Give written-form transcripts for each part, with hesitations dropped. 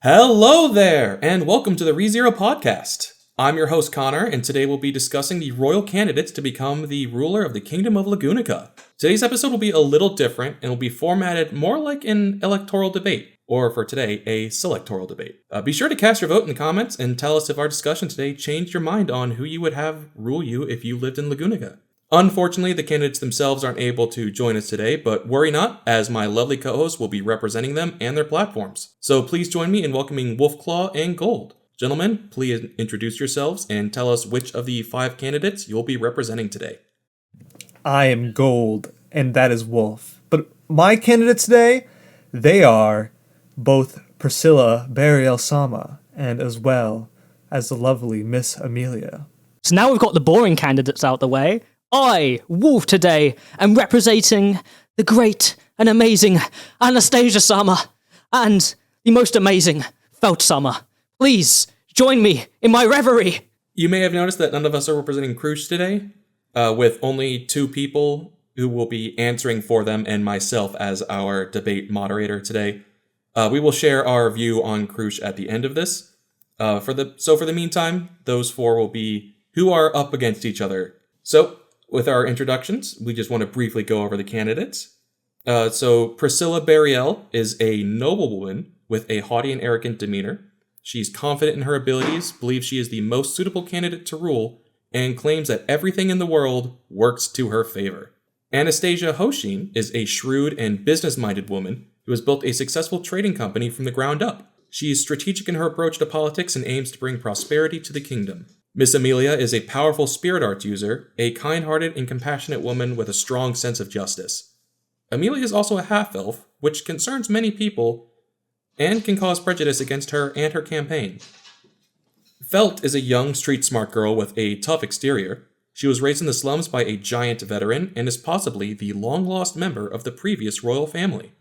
Hello there, and welcome to the ReZero podcast. I'm your host Connor, and today we'll be discussing the royal candidates to become the ruler of the Kingdom of Lagunica. Today's episode will be a little different and will be formatted more like an electoral debate, or for today, a selectoral debate. Be sure to cast your vote in the comments and tell us if our discussion today changed your mind on who you would have rule you if you lived in Lagunica. Unfortunately, the candidates themselves aren't able to join us today, but worry not, as my lovely co-hosts will be representing them and their platforms. So please join me in welcoming Wolfclaw and Gold. Gentlemen, please introduce yourselves and tell us which of the 5 candidates you'll be representing today. I am Gold, and that is Wolf. But my candidates today, they are both Priscilla Bariel-Sama and as well as the lovely Miss Amelia. So now we've got the boring candidates out the way. I, Wolf, today am representing the great and amazing Anastasia Sama and the most amazing Felt Sama. Please join me in my reverie. You may have noticed that none of us are representing Crusch today, with only 2 people who will be answering for them and myself as our debate moderator today. We will share our view on Crusch at the end of this. For the meantime, those 4 will be who are up against each other. So, with our introductions, we just want to briefly go over the candidates. So Priscilla Bariel is a noblewoman with a haughty and arrogant demeanor. She's confident in her abilities, believes she is the most suitable candidate to rule, and claims that everything in the world works to her favor. Anastasia Hoshin is a shrewd and business-minded woman who has built a successful trading company from the ground up. She is strategic in her approach to politics and aims to bring prosperity to the kingdom. Miss Amelia is a powerful spirit arts user, a kind-hearted and compassionate woman with a strong sense of justice. Amelia is also a half-elf, which concerns many people and can cause prejudice against her and her campaign. Felt is a young, street-smart girl with a tough exterior. She was raised in the slums by a giant veteran and is possibly the long-lost member of the previous royal family.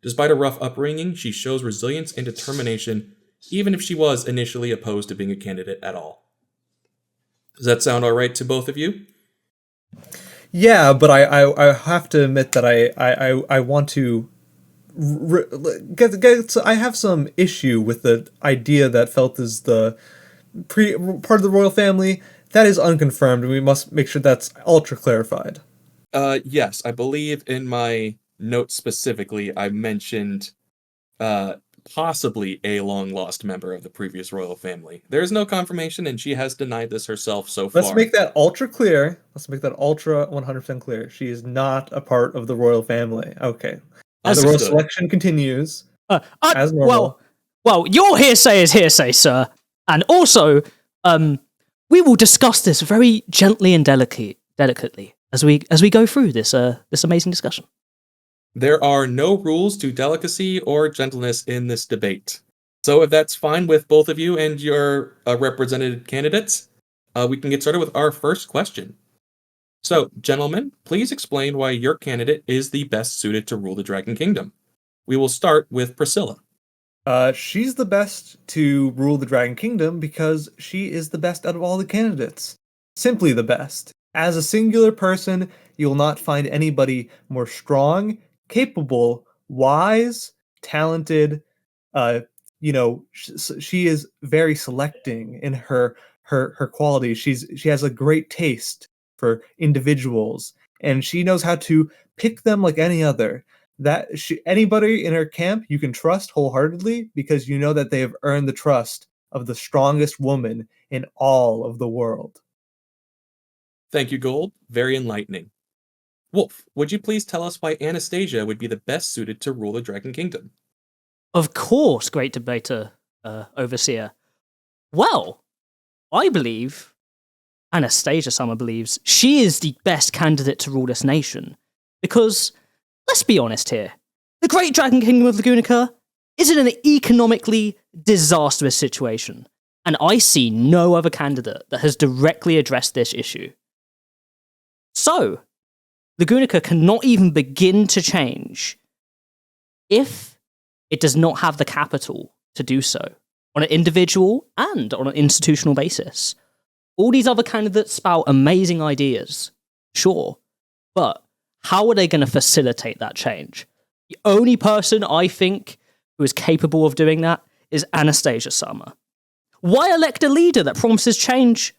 Despite a rough upbringing, she shows resilience and determination, even if she was initially opposed to being a candidate at all. Does that sound all right to both of you? Yeah, but I have to admit that I want to I have some issue with the idea that Felt is the part of the royal family. That is unconfirmed, and we must make sure that's ultra clarified. Yes, I believe in my notes specifically, I mentioned possibly a long-lost member of the previous royal family. There's no confirmation, and she has denied this herself so far. Let's make that ultra clear. Let's make that ultra 100% clear. She is not a part of the royal family. Okay. The royal selection continues as normal. Well, your hearsay is hearsay, sir. And also, we will discuss this very gently and delicately as we go through this amazing discussion. There are no rules to delicacy or gentleness in this debate. So if that's fine with both of you and your represented candidates, we can get started with our first question. So, gentlemen, please explain why your candidate is the best suited to rule the Dragon Kingdom. We will start with Priscilla. She's the best to rule the Dragon Kingdom because she is the best out of all the candidates. Simply the best. As a singular person, you will not find anybody more strong, capable, wise, talented. She is very selecting in her qualities. She has a great taste for individuals, and she knows how to pick them like any other. Anybody in her camp you can trust wholeheartedly because you know that they have earned the trust of the strongest woman in all of the world. Thank you, Gold. Very enlightening. Wolf, would you please tell us why Anastasia would be the best suited to rule the Dragon Kingdom? Of course, great debater, overseer. Well, I believe, Anastasia Sama believes, she is the best candidate to rule this nation. Because, let's be honest here, the great Dragon Kingdom of Lagunica is in an economically disastrous situation. And I see no other candidate that has directly addressed this issue. So, Lagunica cannot even begin to change if it does not have the capital to do so on an individual and on an institutional basis. All these other candidates spout amazing ideas, sure, but how are they going to facilitate that change? The only person I think who is capable of doing that is Anastasia Sama. Why elect a leader that promises change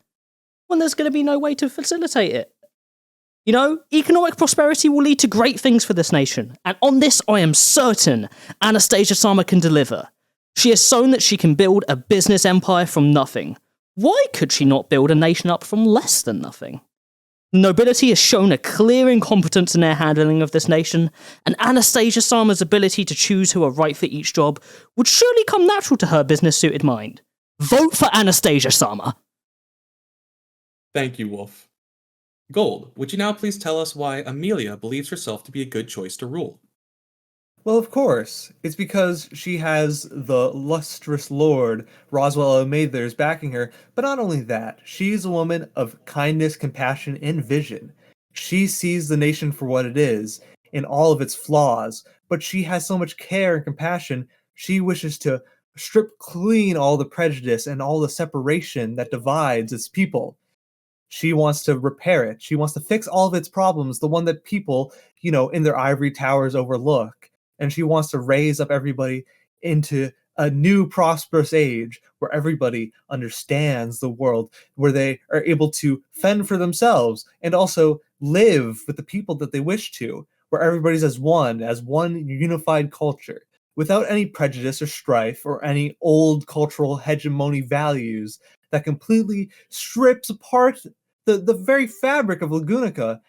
when there's going to be no way to facilitate it? You know, economic prosperity will lead to great things for this nation, and on this I am certain Anastasia Sama can deliver. She has shown that she can build a business empire from nothing. Why could she not build a nation up from less than nothing? The nobility has shown a clear incompetence in their handling of this nation, and Anastasia Sama's ability to choose who are right for each job would surely come natural to her business-suited mind. Vote for Anastasia Sama! Thank you, Wolf. Gold, would you now please tell us why Amelia believes herself to be a good choice to rule? Well, of course. It's because she has the lustrous lord, Roswell O. Mathers, backing her, but not only that, she's a woman of kindness, compassion, and vision. She sees the nation for what it is, in all of its flaws, but she has so much care and compassion, she wishes to strip clean all the prejudice and all the separation that divides its people. She wants to repair it. She wants to fix all of its problems, the one that people, in their ivory towers overlook. And she wants to raise up everybody into a new prosperous age where everybody understands the world, where they are able to fend for themselves and also live with the people that they wish to, where everybody's as one unified culture, without any prejudice or strife or any old cultural hegemony values that completely strips apart the very fabric of Lagunica,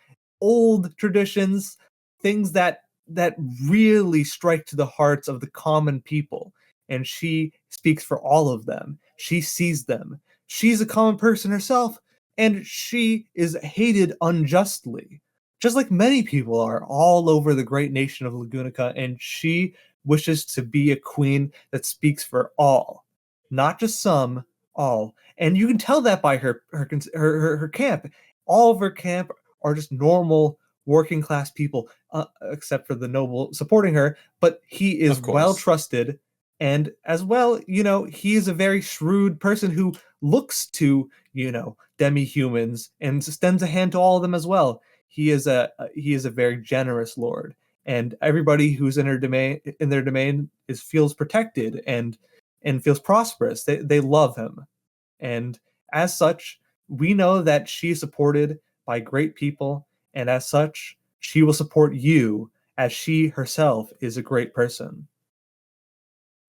old traditions, things that really strike to the hearts of the common people. And she speaks for all of them. She sees them. She's a common person herself, and she is hated unjustly, just like many people are all over the great nation of Lagunica, and she wishes to be a queen that speaks for all, not just some, all. And you can tell that by her camp. All of her camp are just normal working class people, except for the noble supporting her. But he is well trusted, and as well, he is a very shrewd person who looks to demi-humans and extends a hand to all of them as well. He is a very generous lord, and everybody who's in their domain feels protected and feels prosperous. They love him. And as such, we know that she is supported by great people, and as such, she will support you, as she herself is a great person.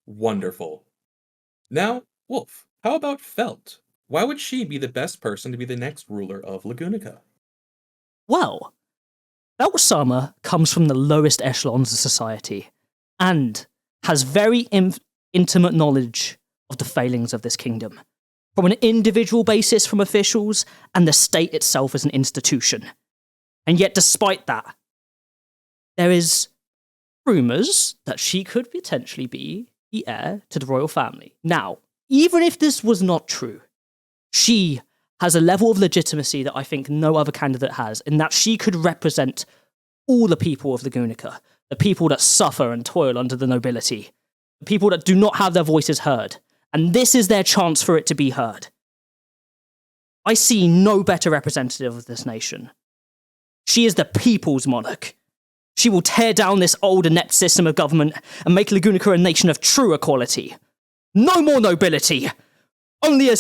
Wonderful. Now, Wolf, how about Felt? Why would she be the best person to be the next ruler of Lagunica? Well, Felt Sama comes from the lowest echelons of society, and has very intimate knowledge of the failings of this kingdom, from an individual basis from officials and the state itself as an institution. And yet, despite that, there is rumours that she could potentially be the heir to the royal family. Now, even if this was not true, she has a level of legitimacy that I think no other candidate has, in that she could represent all the people of Lagunica, the people that suffer and toil under the nobility, the people that do not have their voices heard, and this is their chance for it to be heard. I see no better representative of this nation. She is the people's monarch. She will tear down this old inept system of government and make Lagunica a nation of true equality. No more nobility! Only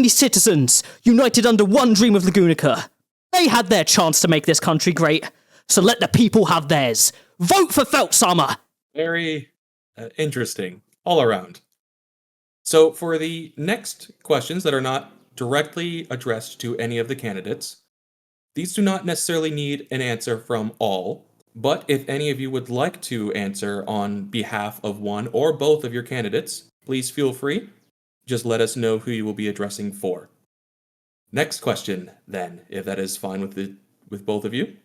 citizens, united under one dream of Lagunica. They had their chance to make this country great, so let the people have theirs. Vote for Felt Sama! Very interesting, all around. So for the next questions that are not directly addressed to any of the candidates, these do not necessarily need an answer from all, but if any of you would like to answer on behalf of one or both of your candidates, please feel free. Just let us know who you will be addressing for. Next question, then, if that is fine with both of you.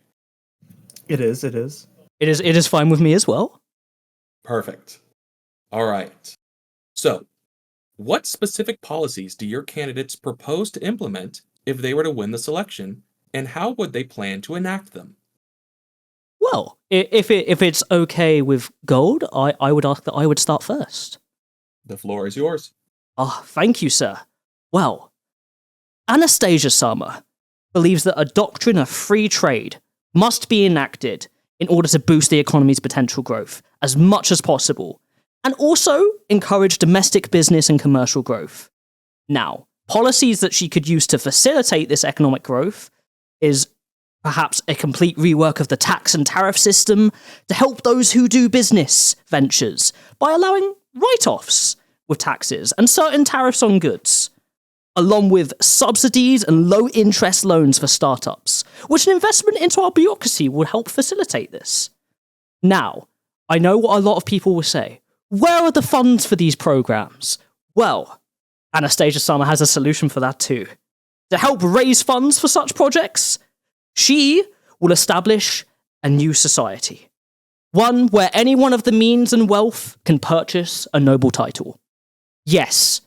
It is. It is fine with me as well. Perfect. All right. So, what specific policies do your candidates propose to implement if they were to win the selection, and how would they plan to enact them? Well, if it's okay with Gold, I would ask that I would start first. The floor is yours. Thank you, sir. Well, Anastasia Sama believes that a doctrine of free trade must be enacted in order to boost the economy's potential growth as much as possible, and also encourage domestic business and commercial growth. Now, policies that she could use to facilitate this economic growth is perhaps a complete rework of the tax and tariff system to help those who do business ventures by allowing write-offs with taxes and certain tariffs on goods, along with subsidies and low-interest loans for startups, which an investment into our bureaucracy will help facilitate this. Now, I know what a lot of people will say. Where are the funds for these programs? Well, Anastasia Summer has a solution for that too. To help raise funds for such projects, she will establish a new society. One where anyone of the means and wealth can purchase a noble title. Yes,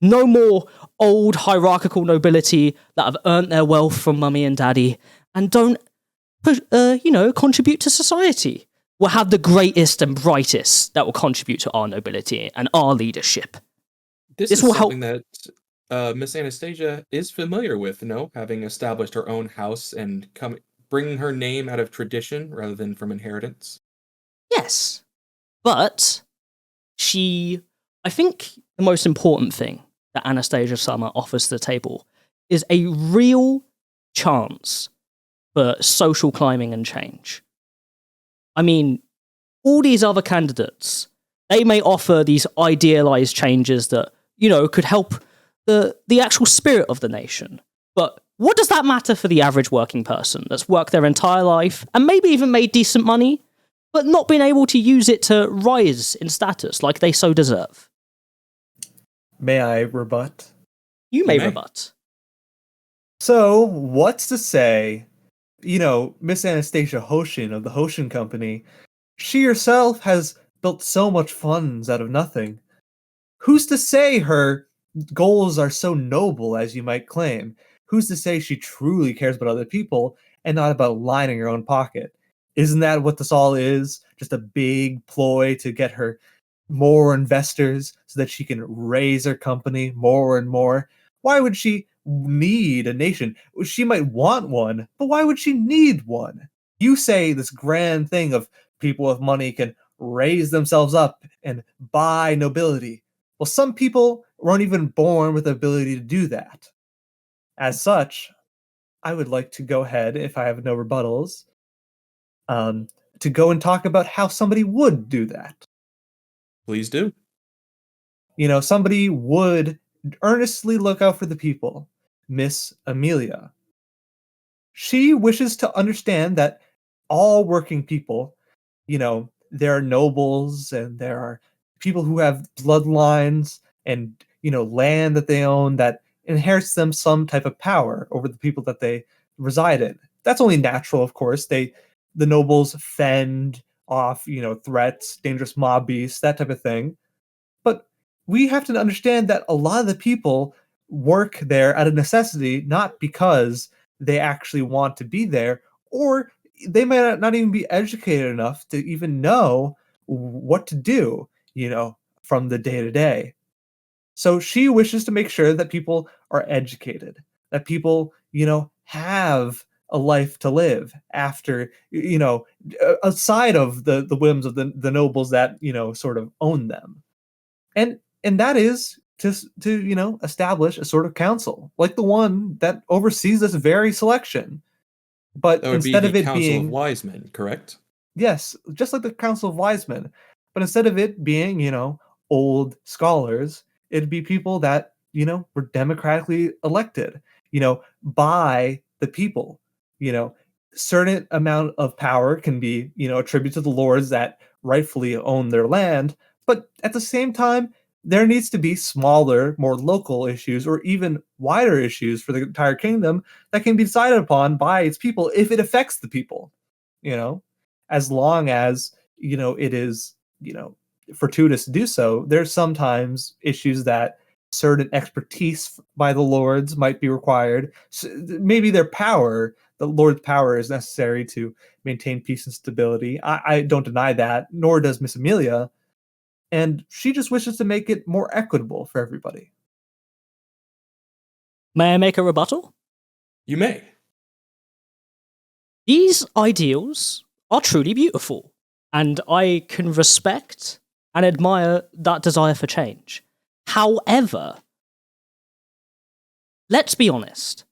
no more old hierarchical nobility that have earned their wealth from mummy and daddy and don't, contribute to society. We'll have the greatest and brightest that will contribute to our nobility and our leadership. This is will something that Miss Anastasia is familiar with, having established her own house and bringing her name out of tradition rather than from inheritance. Yes, but I think the most important thing that Anastasia Summer offers to the table is a real chance for social climbing and change. I mean, all these other candidates, they may offer these idealized changes that, could help the actual spirit of the nation. But what does that matter for the average working person that's worked their entire life and maybe even made decent money, but not been able to use it to rise in status like they so deserve? May I rebut? You may rebut. So, what's to say, Miss Anastasia Hoshin of the Hoshin Company, she herself has built so much funds out of nothing. Who's to say her goals are so noble as you might claim? Who's to say she truly cares about other people and not about lining her own pocket? Isn't that what this all is? Just a big ploy to get her more investors so that she can raise her company more and more? Why would she need a nation? She might want one, but why would she need one? You say this grand thing of people with money can raise themselves up and buy nobility. Well, some people weren't even born with the ability to do that. As such, I would like to go ahead, if I have no rebuttals, to go and talk about how somebody would do that. Please do. Somebody would earnestly look out for the people. Miss Amelia. She wishes to understand that all working people, there are nobles and there are people who have bloodlines and, land that they own that inherits them some type of power over the people that they reside in. That's only natural, of course. The nobles fend off, threats, dangerous mob beasts, that type of thing. But we have to understand that a lot of the people work there out of necessity, not because they actually want to be there, or they might not even be educated enough to even know what to do, from the day to day. So she wishes to make sure that people are educated, that people, have a life to live after, aside of the whims of the nobles that, sort of own them. And that is to establish a sort of council like the one that oversees this very selection. But That would instead be of the it Council being of Wise Men, correct? yes, just like the Council of Wise Men, but instead of it being old scholars, it'd be people that were democratically elected by the people. Certain amount of power can be attributed to the lords that rightfully own their land, but at the same time there needs to be smaller, more local issues or even wider issues for the entire kingdom that can be decided upon by its people if it affects the people, as long as, it is, fortuitous to do so. There's sometimes issues that certain expertise by the lords might be required. So maybe the lord's power is necessary to maintain peace and stability. I don't deny that, nor does Miss Amelia. And she just wishes to make it more equitable for everybody. May I make a rebuttal? You may. These ideals are truly beautiful, and I can respect and admire that desire for change. However, let's be honest.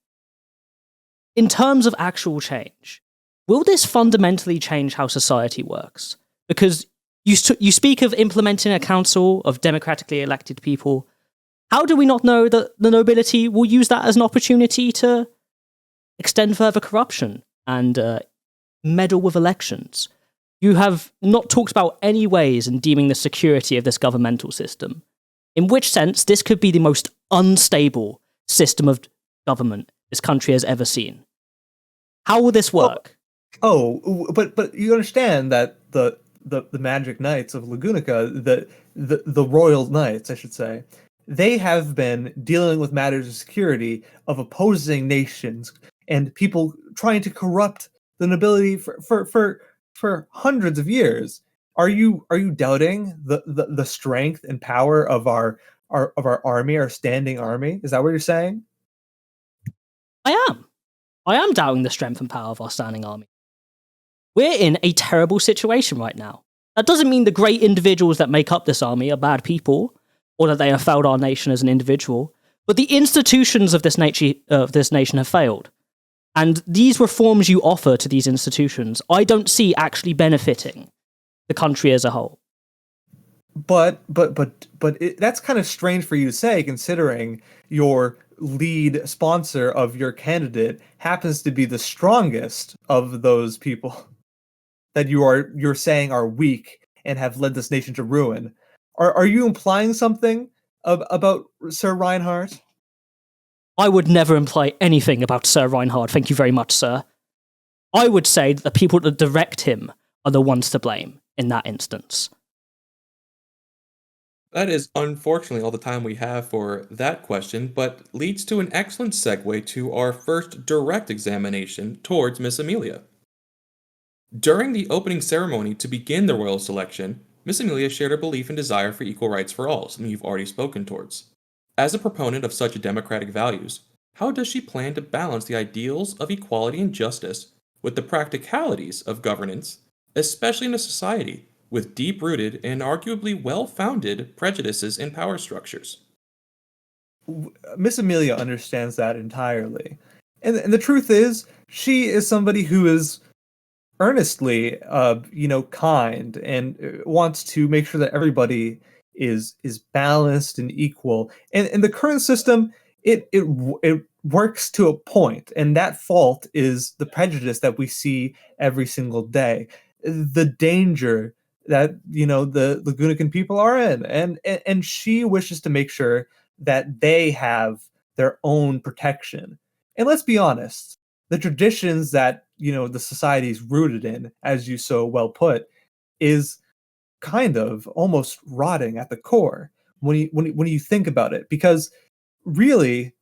In terms of actual change, will this fundamentally change how society works? Because you speak of implementing a council of democratically elected people. How do we not know that the nobility will use that as an opportunity to extend further corruption and meddle with elections? You have not talked about any ways in deeming the security of this governmental system, in which sense this could be the most unstable system of government this country has ever seen. How will this work? But you understand that the Magic Knights of Lagunica, the Royal Knights, I should say, they have been dealing with matters of security of opposing nations and people trying to corrupt the nobility for hundreds of years. Are you doubting the strength and power of our army, our standing army? Is that what you're saying? I am doubting the strength and power of our standing army. We're in a terrible situation right now. That doesn't mean the great individuals that make up this army are bad people, or that they have failed our nation as an individual, but the institutions of this nation have failed. And these reforms you offer to these institutions, I don't see actually benefiting the country as a whole. But that's kind of strange for you to say, considering your lead sponsor of your candidate happens to be the strongest of those people that you're saying are weak and have led this nation to ruin. Are you implying something about Sir Reinhardt? I would never imply anything about Sir Reinhardt, thank you very much, sir. I would say that the people that direct him are the ones to blame in that instance. That is unfortunately all the time we have for that question, but leads to an excellent segue to our first direct examination towards Miss Amelia. During the opening ceremony to begin the royal selection, Miss Amelia shared her belief and desire for equal rights for all, something you've already spoken towards. As a proponent of such democratic values, how does she plan to balance the ideals of equality and justice with the practicalities of governance, especially in a society with deep-rooted and arguably well-founded prejudices and power structures? Miss Amelia understands that entirely. And the truth is, she is somebody who is earnestly, kind and wants to make sure that everybody is balanced and equal. And in the current system, it works to a point, and that fault is the prejudice that we see every single day, the danger that the Lagunican people are in, and she wishes to make sure that they have their own protection. And let's be honest, the traditions that the society is rooted in, as you so well put, is kind of almost rotting at the core when you think about it, because really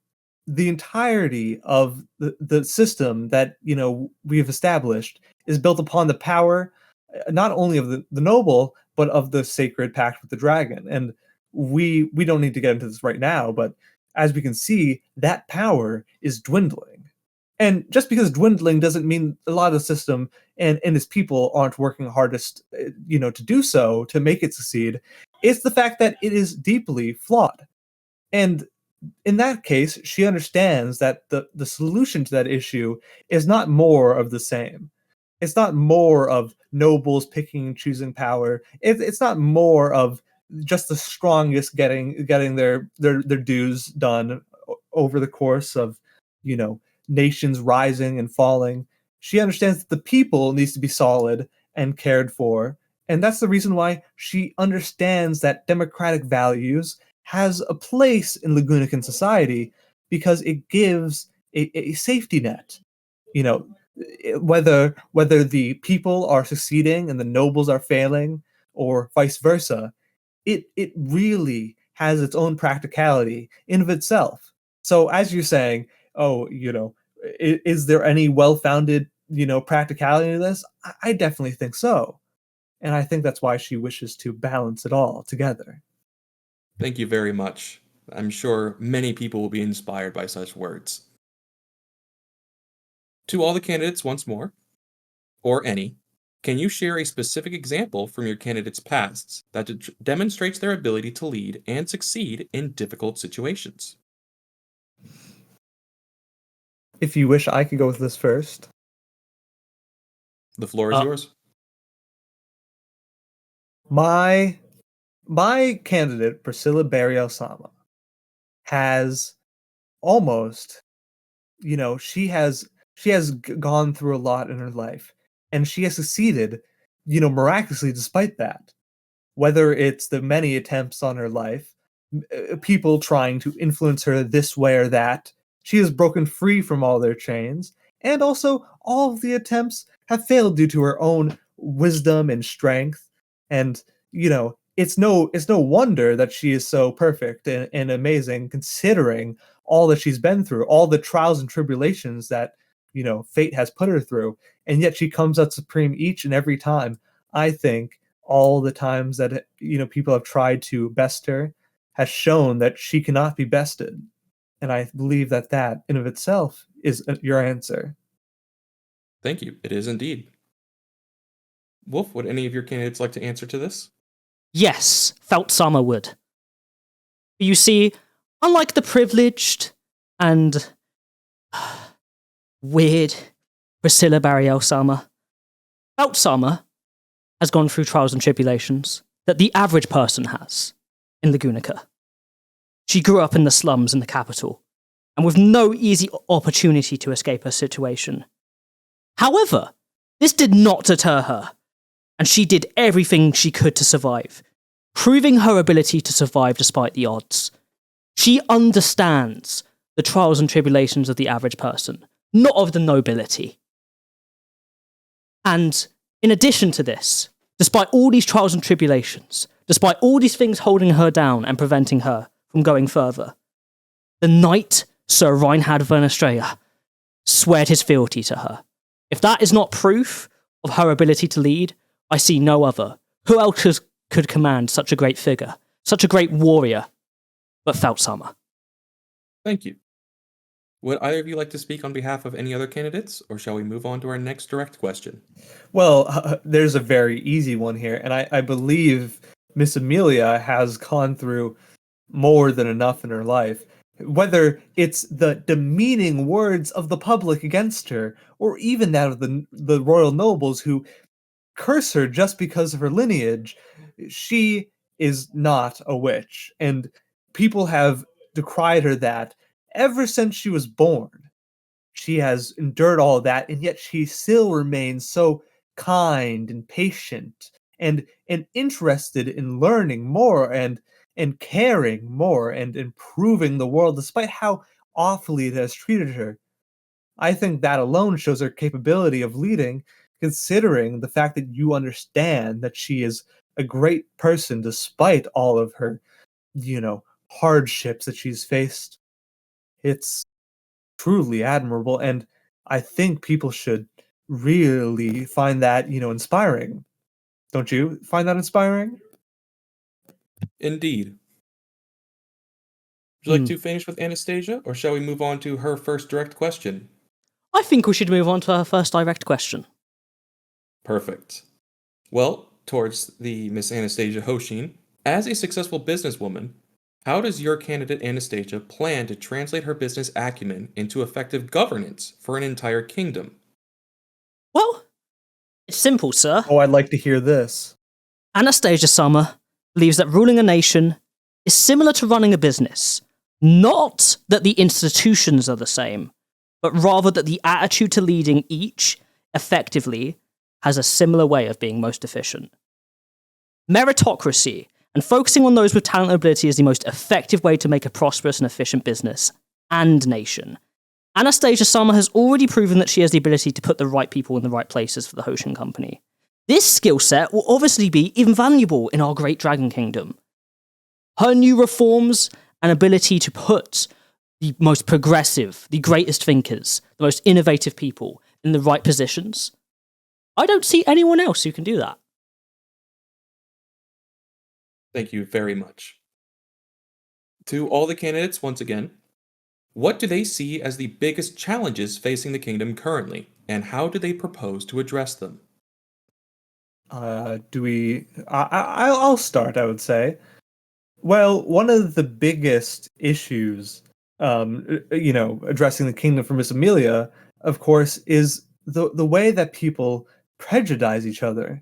the entirety of the system that we have established is built upon the power not only of the noble but of the sacred pact with the dragon. And we don't need to get into this right now, but as we can see, that power is dwindling. And just because dwindling doesn't mean a lot of the system and its people aren't working hardest, to do so, to make it succeed. It's the fact that it is deeply flawed. And in that case, she understands that the solution to that issue is not more of the same. It's not more of nobles picking and choosing power. It's not more of just the strongest getting their dues done over the course of, nations rising and falling. She understands that the people needs to be solid and cared for. And that's the reason why she understands that democratic values has a place in Lagunican society, because it gives a safety net. Whether the people are succeeding and the nobles are failing, or vice versa, it really has its own practicality in of itself. So as you're saying, is there any well-founded practicality to this? I definitely think so, and I think that's why she wishes to balance it all together. Thank you very much. I'm sure many people will be inspired by such words. To all the candidates once more, or any, Can you share a specific example from your candidate's pasts that demonstrates their ability to lead and succeed in difficult situations? If you wish, I could go with this first. The floor is Uh, yours. My my candidate, Priscilla Barry Osama, has almost, she has gone through a lot in her life, and she has succeeded, miraculously despite that. Whether it's the many attempts on her life, people trying to influence her this way or that, she has broken free from all their chains, and also all of the attempts have failed due to her own wisdom and strength. And it's no wonder that she is so perfect and amazing, considering all that she's been through, all the trials and tribulations that fate has put her through, and yet she comes out supreme each and every time. I think all the times that people have tried to best her has shown that she cannot be bested, and I believe that that in of itself is your answer. Thank you. It is indeed. Wolf, would any of your candidates like to answer to this? Yes, Feltzama would. You see, unlike the privileged and weird Priscilla Barriel-Sama, Feltzama has gone through trials and tribulations that the average person has in the Gunica. She grew up in the slums in the capital, and with no easy opportunity to escape her situation. However, this did not deter her, and she did everything she could to survive, proving her ability to survive despite the odds. She understands the trials and tribulations of the average person, not of the nobility. And in addition to this, despite all these trials and tribulations, despite all these things holding her down and preventing her from going further, the knight, Sir Reinhard von Estrella, sweared his fealty to her. If that is not proof of her ability to lead, I see no other. Who else could command such a great figure, such a great warrior, but Feltzama? Thank you. Would either of you like to speak on behalf of any other candidates, or shall we move on to our next direct question? Well, there's a very easy one here, and I believe Miss Amelia has gone through more than enough in her life. Whether it's the demeaning words of the public against her, or even that of the royal nobles who curse her just because of her lineage, she is not a witch, and people have decried her that ever since she was born. She has endured all that, and yet she still remains so kind and patient and interested in learning more and caring more and improving the world despite how awfully it has treated her. I think that alone shows her capability of leading, considering the fact that you understand that she is a great person despite all of her, hardships that she's faced. It's truly admirable, and I think people should really find that, inspiring. Don't you find that inspiring? Indeed. Would you like Hmm. to finish with Anastasia, or shall we move on to her first direct question? I think we should move on to her first direct question. Perfect. Well, towards the Miss Anastasia Hoshin, as a successful businesswoman, how does your candidate Anastasia plan to translate her business acumen into effective governance for an entire kingdom? Well, it's simple, sir. Oh, I'd like to hear this. Anastasia Summer believes that ruling a nation is similar to running a business. Not that the institutions are the same, but rather that the attitude to leading each effectively has a similar way of being most efficient. Meritocracy and focusing on those with talent and ability is the most effective way to make a prosperous and efficient business and nation. Anastasia Summer has already proven that she has the ability to put the right people in the right places for the Hoshin Company. This skill set will obviously be invaluable in our great Dragon Kingdom. Her new reforms and ability to put the most progressive, the greatest thinkers, the most innovative people in the right positions, I don't see anyone else who can do that. Thank you very much. To all the candidates, once again, what do they see as the biggest challenges facing the kingdom currently, and how do they propose to address them? I'll start, I would say. Well, one of the biggest issues, addressing the kingdom for Miss Amelia, of course, is the way that people prejudice each other.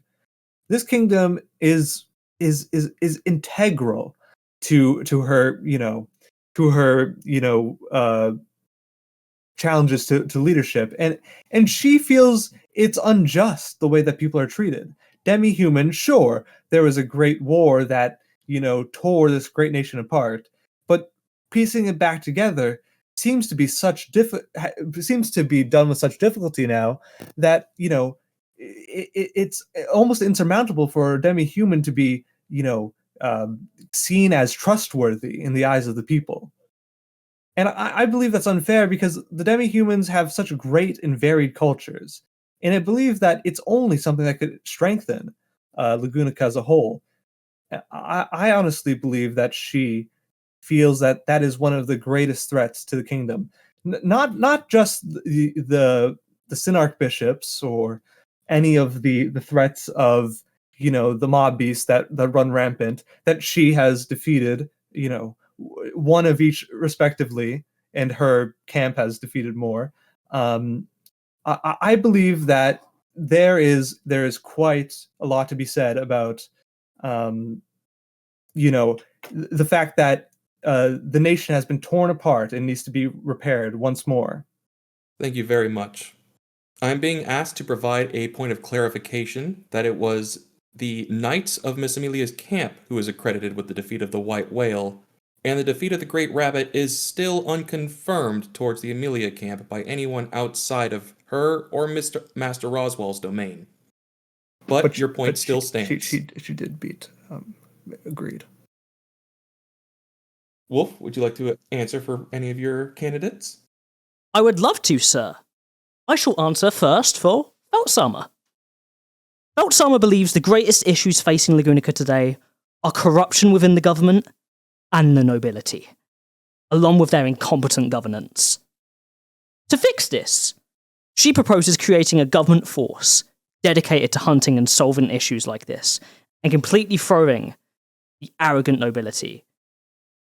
This kingdom is integral to her, challenges to leadership, and she feels it's unjust the way that people are treated. Demi-human, sure, there was a great war that tore this great nation apart, but piecing it back together seems to be seems to be done with such difficulty now that it's almost insurmountable for Demi-human to be seen as trustworthy in the eyes of the people. And I believe that's unfair because the demi-humans have such great and varied cultures. And I believe that it's only something that could strengthen Lagunica as a whole. I honestly believe that she feels that that is one of the greatest threats to the kingdom. Not just the Synarch bishops or any of the threats of the mob beasts that run rampant that she has defeated, one of each respectively, and her camp has defeated more. I believe that there is quite a lot to be said about um, the fact that the nation has been torn apart and needs to be repaired once more. Thank you very much. I'm being asked to provide a point of clarification that it was the Knights of Miss Amelia's camp who is accredited with the defeat of the White Whale, and the defeat of the Great Rabbit is still unconfirmed towards the Amelia camp by anyone outside of her or Master Roswell's domain. But your point still stands. She did beat. Agreed. Wolf, would you like to answer for any of your candidates? I would love to, sir. I shall answer first for Feltsamer. Feltsamer believes the greatest issues facing Lagunica today are corruption within the government and the nobility, along with their incompetent governance. To fix this, she proposes creating a government force dedicated to hunting and solving issues like this, and completely throwing the arrogant nobility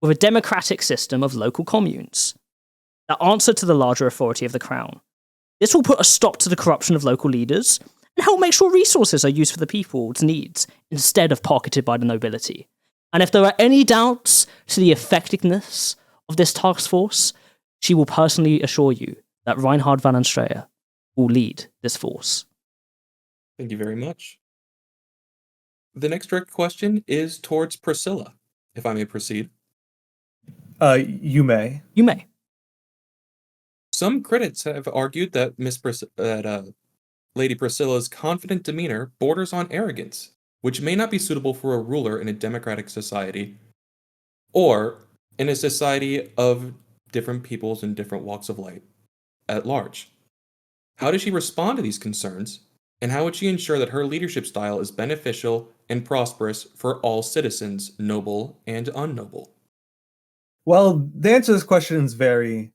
with a democratic system of local communes that answer to the larger authority of the crown. This will put a stop to the corruption of local leaders and help make sure resources are used for the people's needs instead of pocketed by the nobility. And if there are any doubts to the effectiveness of this task force, she will personally assure you that Reinhard van Anstrea will lead this force. Thank you very much. The next direct question is towards Priscilla, if I may proceed. You may. You may. Some critics have argued that Lady Priscilla's confident demeanor borders on arrogance, which may not be suitable for a ruler in a democratic society, or in a society of different peoples and different walks of life at large. How does she respond to these concerns, and how would she ensure that her leadership style is beneficial and prosperous for all citizens, noble and unnoble? Well, the answer to this question is very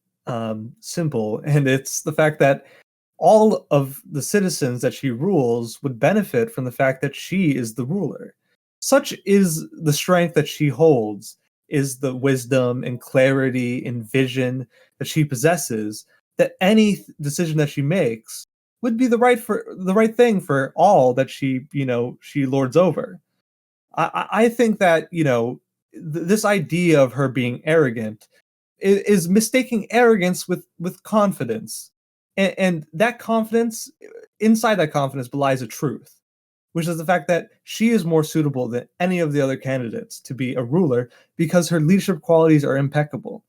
simple, and it's the fact that all of the citizens that she rules would benefit from the fact that she is the ruler. Such is the strength that she holds, is the wisdom and clarity and vision that she possesses, that any decision that she makes would be the right thing for all that she lords over. I think that this idea of her being arrogant is mistaking arrogance with confidence, and that confidence, inside that confidence belies a truth, which is the fact that she is more suitable than any of the other candidates to be a ruler because her leadership qualities are impeccable.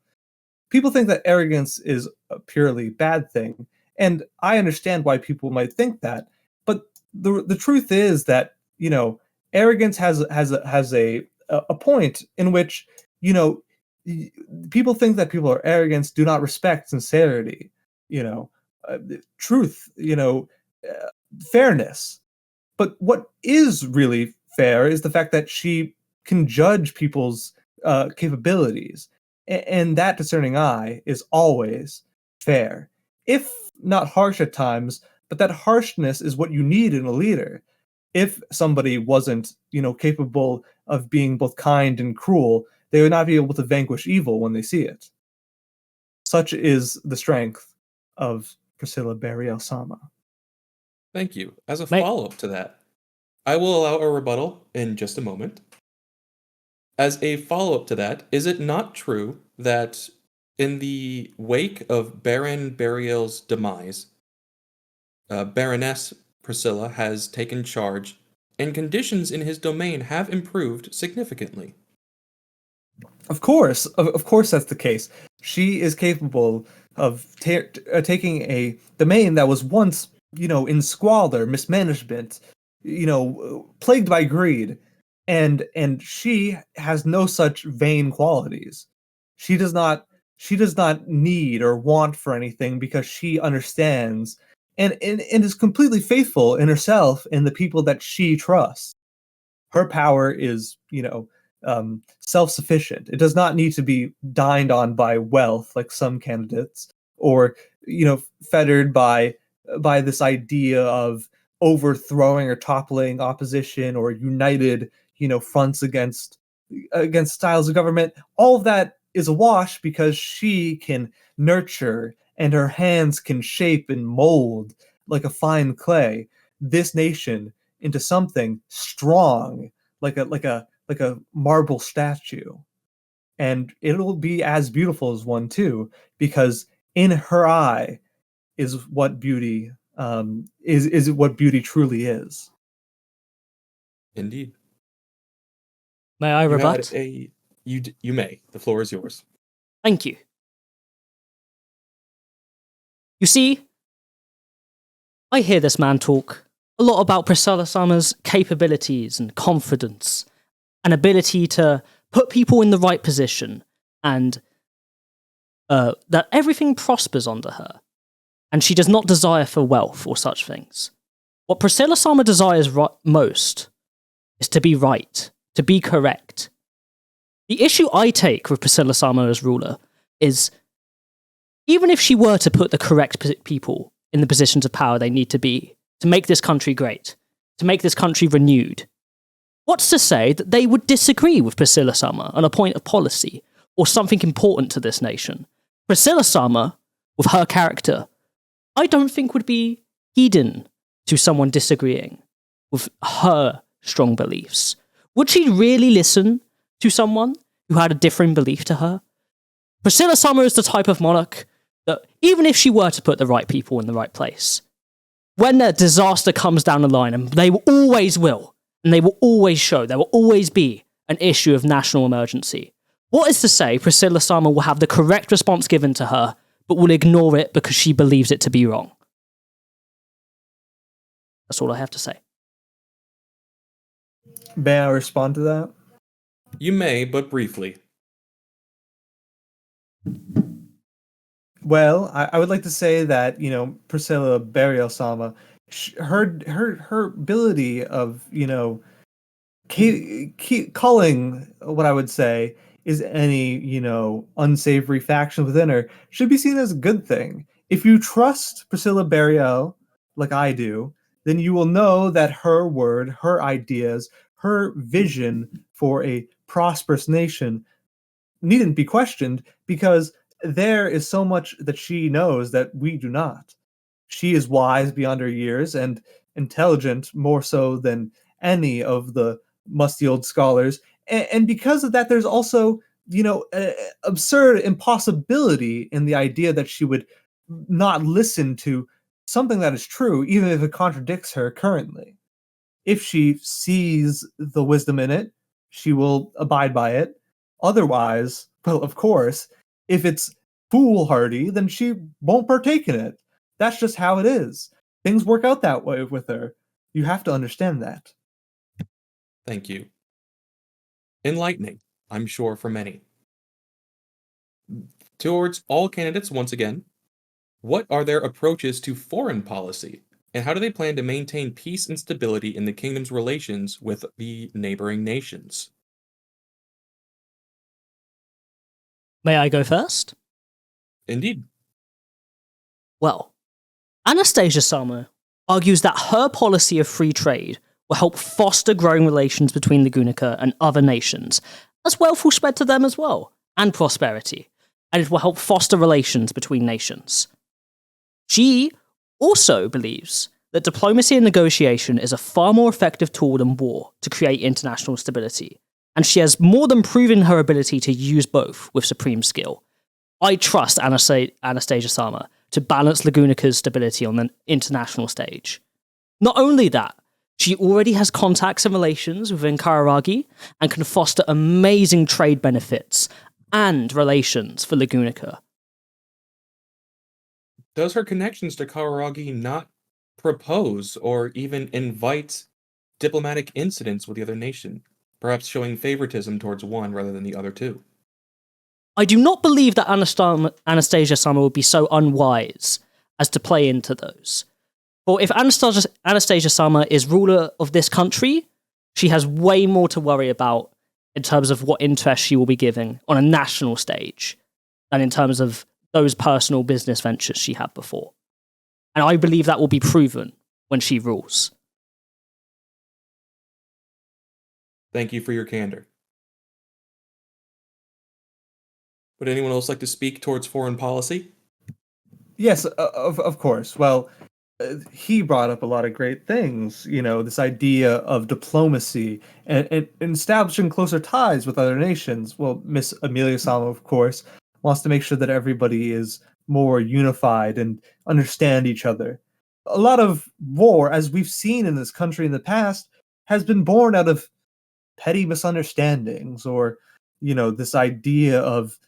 People think that arrogance is a purely bad thing, and I understand why people might think that, but the truth is that arrogance has a point in which people think that people are arrogant do not respect sincerity, truth, fairness. But what is really fair is the fact that she can judge people's capabilities, and that discerning eye is always fair, if not harsh at times. But that harshness is what you need in a leader. If somebody wasn't, capable of being both kind and cruel, they would not be able to vanquish evil when they see it. Such is the strength of Priscilla Burial-sama. Thank you. As a May- follow-up to that, I will allow a rebuttal in just a moment. As a follow-up to that, is it not true that in the wake of Baron Burial's demise, Baroness Priscilla has taken charge, and conditions in his domain have improved significantly? Of course, of course, that's the case. She is capable of taking a domain that was once, in squalor, mismanagement, plagued by greed, and she has no such vain qualities. She does not need or want for anything because she understands and is completely faithful in herself and the people that she trusts. Her power is, self-sufficient. It does not need to be dined on by wealth like some candidates, or fettered by this idea of overthrowing or toppling opposition or united fronts against styles of government. All of that is a wash because she can nurture and her hands can shape and mold like a fine clay this nation into something strong, like a marble statue. And it'll be as beautiful as one too, because in her eye is what beauty is what beauty truly is. Indeed. May I You had rebut? you may. The floor is yours. Thank you. You see, I hear this man talk a lot about Priscilla Summer's capabilities and confidence, and ability to put people in the right position, and that everything prospers under her, and she does not desire for wealth or such things. What Priscilla Summer desires most is to be right, to be correct. The issue I take with Priscilla Summer as ruler is, even if she were to put the correct people in the positions of power they need to be to make this country great, to make this country renewed, what's to say that they would disagree with Priscilla Summer on a point of policy or something important to this nation? Priscilla Summer, with her character, I don't think would be heeding to someone disagreeing with her strong beliefs. Would she really listen to someone who had a differing belief to her? Priscilla Summer is the type of monarch that, even if she were to put the right people in the right place, when a disaster comes down the line, and they always will, and they will always show, there will always be an issue of national emergency. What is to say Priscilla Summer will have the correct response given to her, but will ignore it because she believes it to be wrong? That's all I have to say. May I respond to that? You may, but briefly. Well, I would like to say that Priscilla Burial-sama, her ability of culling what I would say is any unsavory faction within her should be seen as a good thing. If you trust Priscilla Burial like I do, then you will know that her word, her ideas, her vision for a prosperous nation needn't be questioned, because there is so much that she knows that we do not. She is wise beyond her years and intelligent more so than any of the musty old scholars. And because of that, there's also, absurd impossibility in the idea that she would not listen to something that is true, even if it contradicts her currently. If she sees the wisdom in it, she will abide by it. Otherwise, well, of course, if it's foolhardy, then she won't partake in it. That's just how it is. Things work out that way with her. You have to understand that. Thank you. Enlightening, I'm sure, for many. Towards all candidates, once again, what are their approaches to foreign policy, and how do they plan to maintain peace and stability in the kingdom's relations with the neighboring nations? May I go first? Indeed. Well, Anastasia Summer argues that her policy of free trade will help foster growing relations between Lagunica and other nations, as wealth will spread to them as well, and prosperity, and it will help foster relations between nations. She also believes that diplomacy and negotiation is a far more effective tool than war to create international stability, and she has more than proven her ability to use both with supreme skill. I trust Anastasia Sama to balance Lagunica's stability on the international stage. Not only that, she already has contacts and relations within Kararagi and can foster amazing trade benefits and relations for Lagunica. Does her connections to Kararagi not propose or even invite diplomatic incidents with the other nation, perhaps showing favoritism towards one rather than the other two? I do not believe that Anastasia Sama would be so unwise as to play into those. For if Anastasia Sama is ruler of this country, she has way more to worry about in terms of what interest she will be giving on a national stage than in terms of those personal business ventures she had before. And I believe that will be proven when she rules. Thank you for your candor. Would anyone else like to speak towards foreign policy? Yes, of course. Well, he brought up a lot of great things. This idea of diplomacy and establishing closer ties with other nations. Well, Miss Amelia Sama, of course, wants to make sure that everybody is more unified and understand each other. A lot of war, as we've seen in this country in the past, has been born out of petty misunderstandings or, this idea of,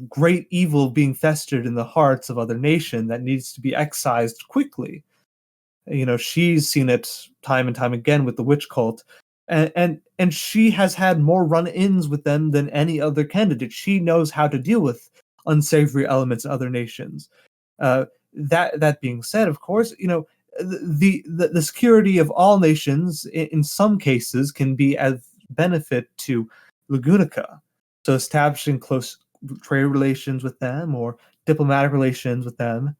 great evil being festered in the hearts of other nation that needs to be excised quickly. She's seen it time and time again with the witch cult, and she has had more run-ins with them than any other candidate. She knows how to deal with unsavory elements in other nations. That being said, of course, the security of all nations in some cases can be of benefit to Lagunica. So establishing close trade relations with them or diplomatic relations with them,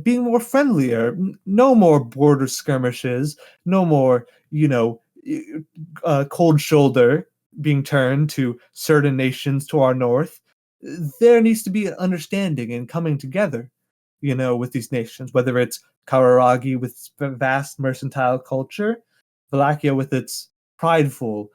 being more friendlier, no more border skirmishes, no more, cold shoulder being turned to certain nations to our north. There needs to be an understanding and coming together, with these nations, whether it's Kararagi with its vast mercantile culture, Wallachia with its prideful,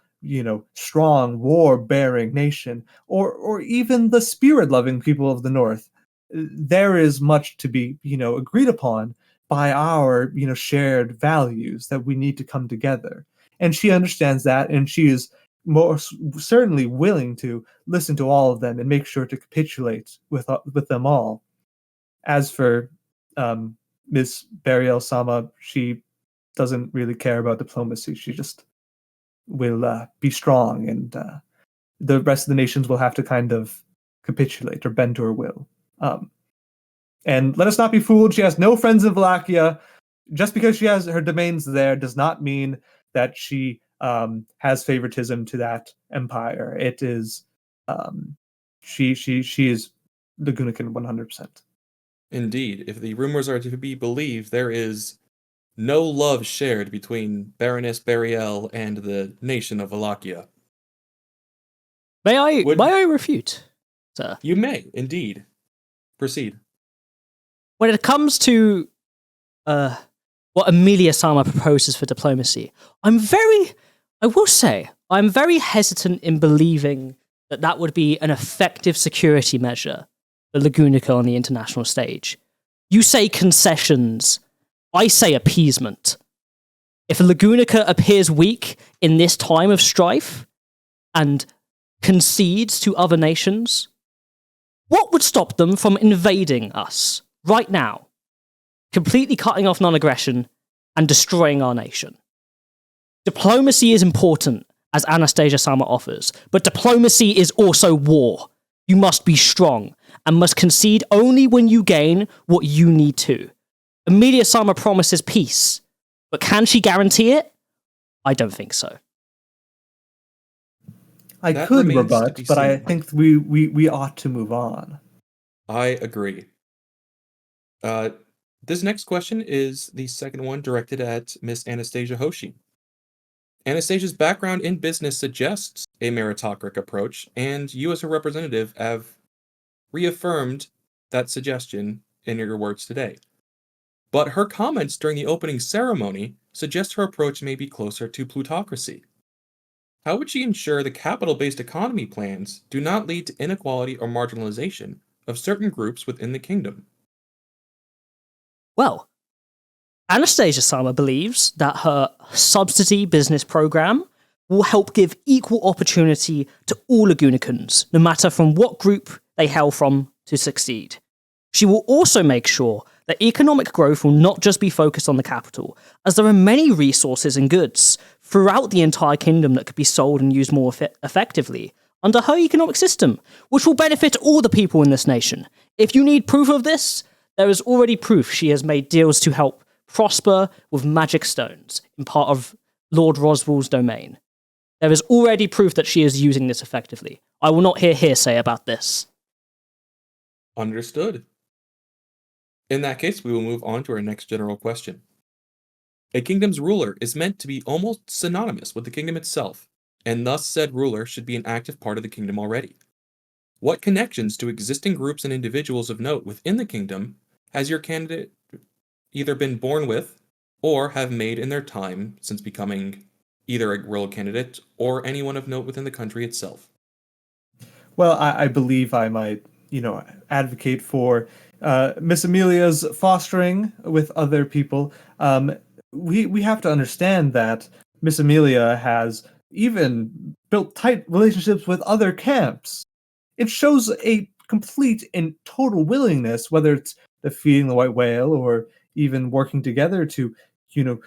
strong, war-bearing nation, or even the spirit-loving people of the North. There is much to be, agreed upon by our, shared values that we need to come together. And she understands that, and she is more certainly willing to listen to all of them and make sure to capitulate with them all. As for Miss Burial Sama, she doesn't really care about diplomacy. She just will be strong, and the rest of the nations will have to kind of capitulate or bend to her will. And let us not be fooled. She has no friends in Wallachia. Just because she has her domains there does not mean that she has favoritism to that empire. It is she is Lagunican 100%. Indeed, if the rumors are to be believed, there is no love shared between Baroness Bariel and the nation of Wallachia. May I refute, sir? You may, indeed. Proceed. When it comes to what Amelia Sama proposes for diplomacy, I'm very hesitant in believing that would be an effective security measure for Lagunica on the international stage. You say concessions, I say appeasement. If Lagunica appears weak in this time of strife and concedes to other nations, what would stop them from invading us right now, completely cutting off non-aggression and destroying our nation? Diplomacy is important, as Anastasia Sama offers, but diplomacy is also war. You must be strong and must concede only when you gain what you need to. Amelia Sama promises peace, but can she guarantee it? I don't think so. I That could remains to rebut, be but I seen. think we ought to move on. I agree. This next question is the second one directed at Miss Anastasia Hoshi. Anastasia's background in business suggests a meritocratic approach, and you as her representative have reaffirmed that suggestion in your words today. But her comments during the opening ceremony suggest her approach may be closer to plutocracy. How would she ensure the capital-based economy plans do not lead to inequality or marginalization of certain groups within the kingdom? Well, Anastasia Sama believes that her subsidy business program will help give equal opportunity to all Lagunicans, no matter from what group they hail from, to succeed. She will also make sure that economic growth will not just be focused on the capital, as there are many resources and goods throughout the entire kingdom that could be sold and used more effectively under her economic system, which will benefit all the people in this nation. If you need proof of this, there is already proof she has made deals to help prosper with magic stones in part of Lord Roswell's domain. There is already proof that she is using this effectively. I will not hear hearsay about this. Understood. In that case, we will move on to our next general question. A kingdom's ruler is meant to be almost synonymous with the kingdom itself, and thus said ruler should be an active part of the kingdom already. What connections to existing groups and individuals of note within the kingdom has your candidate either been born with or have made in their time since becoming either a royal candidate or anyone of note within the country itself? Well, I believe I might, advocate for Miss Amelia's fostering with other people. We have to understand that Miss Amelia has even built tight relationships with other camps. It shows a complete and total willingness, whether it's defeating the white whale or even working together to,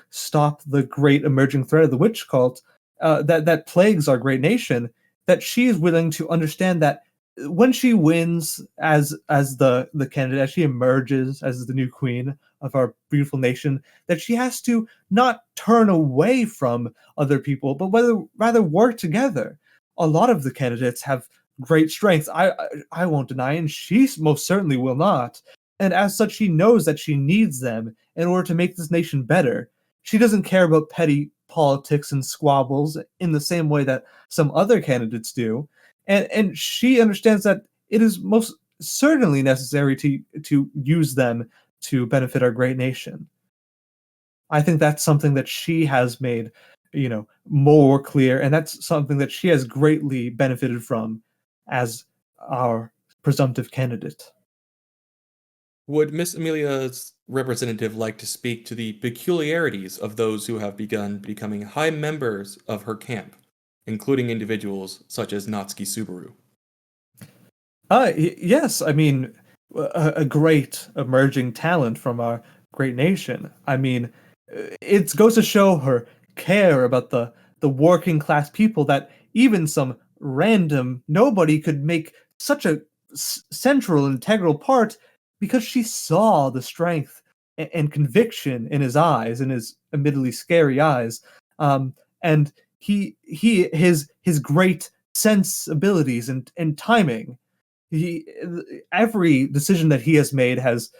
stop the great emerging threat of the witch cult that plagues our great nation. That she is willing to understand that when she wins as the candidate, as she emerges as the new queen of our beautiful nation, that she has to not turn away from other people, but rather work together. A lot of the candidates have great strengths. I won't deny, and she most certainly will not. And as such, she knows that she needs them in order to make this nation better. She doesn't care about petty politics and squabbles in the same way that some other candidates do. And she understands that it is most certainly necessary to use them to benefit our great nation. I think that's something that she has made, more clear, and that's something that she has greatly benefited from as our presumptive candidate. Would Miss Amelia's representative like to speak to the peculiarities of those who have begun becoming high members of her camp, including individuals such as Natsuki Subaru? Yes, I mean, a great emerging talent from our great nation. I mean, it goes to show her care about the working class people that even some random nobody could make such a central integral part, because she saw the strength and conviction in his eyes, in his admittedly scary eyes, and his great sensibilities and timing. Every decision that he has made has,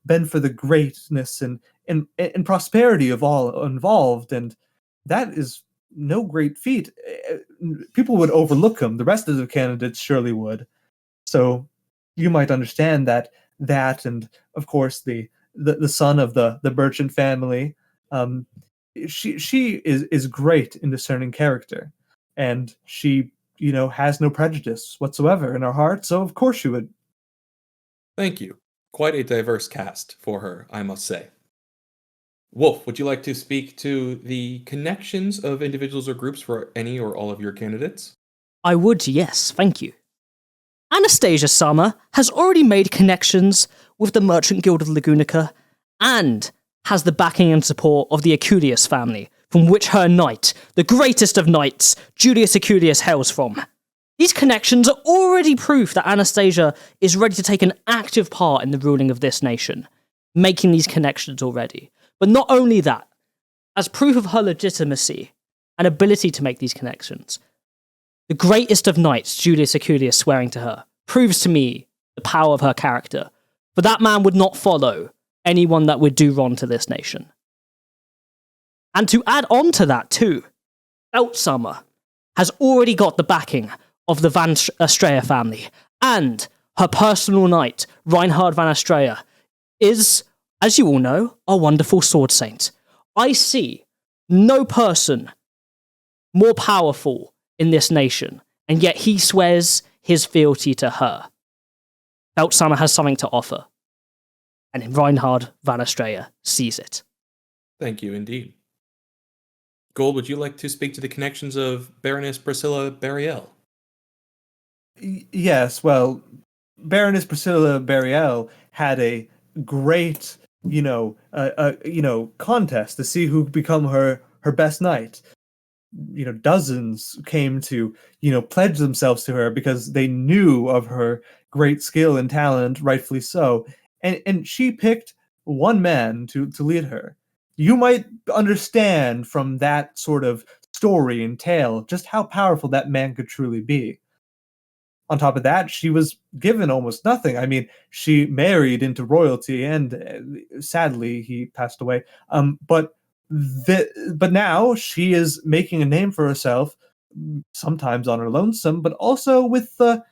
been for the greatness and prosperity of all involved, and that is no great feat. People would overlook him. The rest of the candidates surely would. So you might understand that, and of course the son of the merchant family. She is great in discerning character, and she has no prejudice whatsoever in her heart. So of course she would. Thank you. Quite a diverse cast for her, I must say. Wolf, would you like to speak to the connections of individuals or groups for any or all of your candidates? I would, yes, thank you. Anastasia Sama has already made connections with the Merchant Guild of Lagunica and has the backing and support of the Acudius family, from which her knight, the greatest of knights, Julius Acudius, hails from. These connections are already proof that Anastasia is ready to take an active part in the ruling of this nation, making these connections already. But not only that, as proof of her legitimacy and ability to make these connections, the greatest of knights, Julius Acudius, swearing to her, proves to me the power of her character, for that man would not follow anyone that would do wrong to this nation. And to add on to that too, Beltsummer has already got the backing of the Van Astraea family, and her personal knight, Reinhard Van Astraea, is, as you all know, a wonderful sword saint. I see no person more powerful in this nation, and yet he swears his fealty to her. Beltsummer has something to offer, and Reinhard Van Astraea sees it. Thank you, indeed. Gold, would you like to speak to the connections of Baroness Priscilla Bariel? Yes, well, Baroness Priscilla Bariel had a great, contest to see who could become her best knight. Dozens came to, pledge themselves to her because they knew of her great skill and talent, rightfully so. And she picked one man to lead her. You might understand from that sort of story and tale just how powerful that man could truly be. On top of that, she was given almost nothing. I mean, she married into royalty, and sadly, he passed away. But now she is making a name for herself, sometimes on her lonesome, but also with the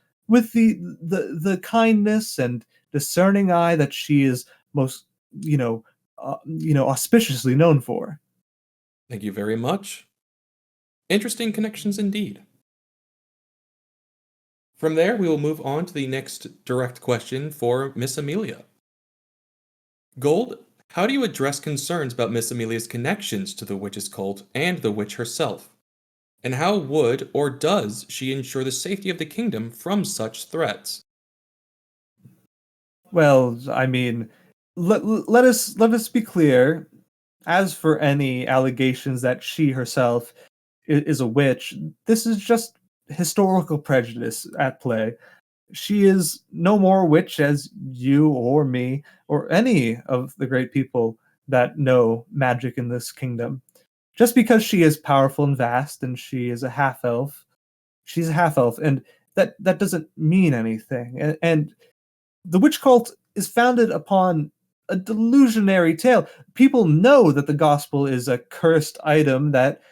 kindness and discerning eye that she is most auspiciously known for. Thank you very much. Interesting connections indeed. From there, we will move on to the next direct question for Miss Amelia. Gold, how do you address concerns about Miss Amelia's connections to the witch's cult and the witch herself? And how would or does she ensure the safety of the kingdom from such threats? Well, I mean, let us be clear. As for any allegations that she herself is a witch, this is just historical prejudice at play. She is no more a witch as you or me or any of the great people that know magic in this kingdom. Just because she is powerful and vast and she is a half elf, she's a half elf, and that doesn't mean anything. And the witch cult is founded upon a delusionary tale. People know that the gospel is a cursed item that,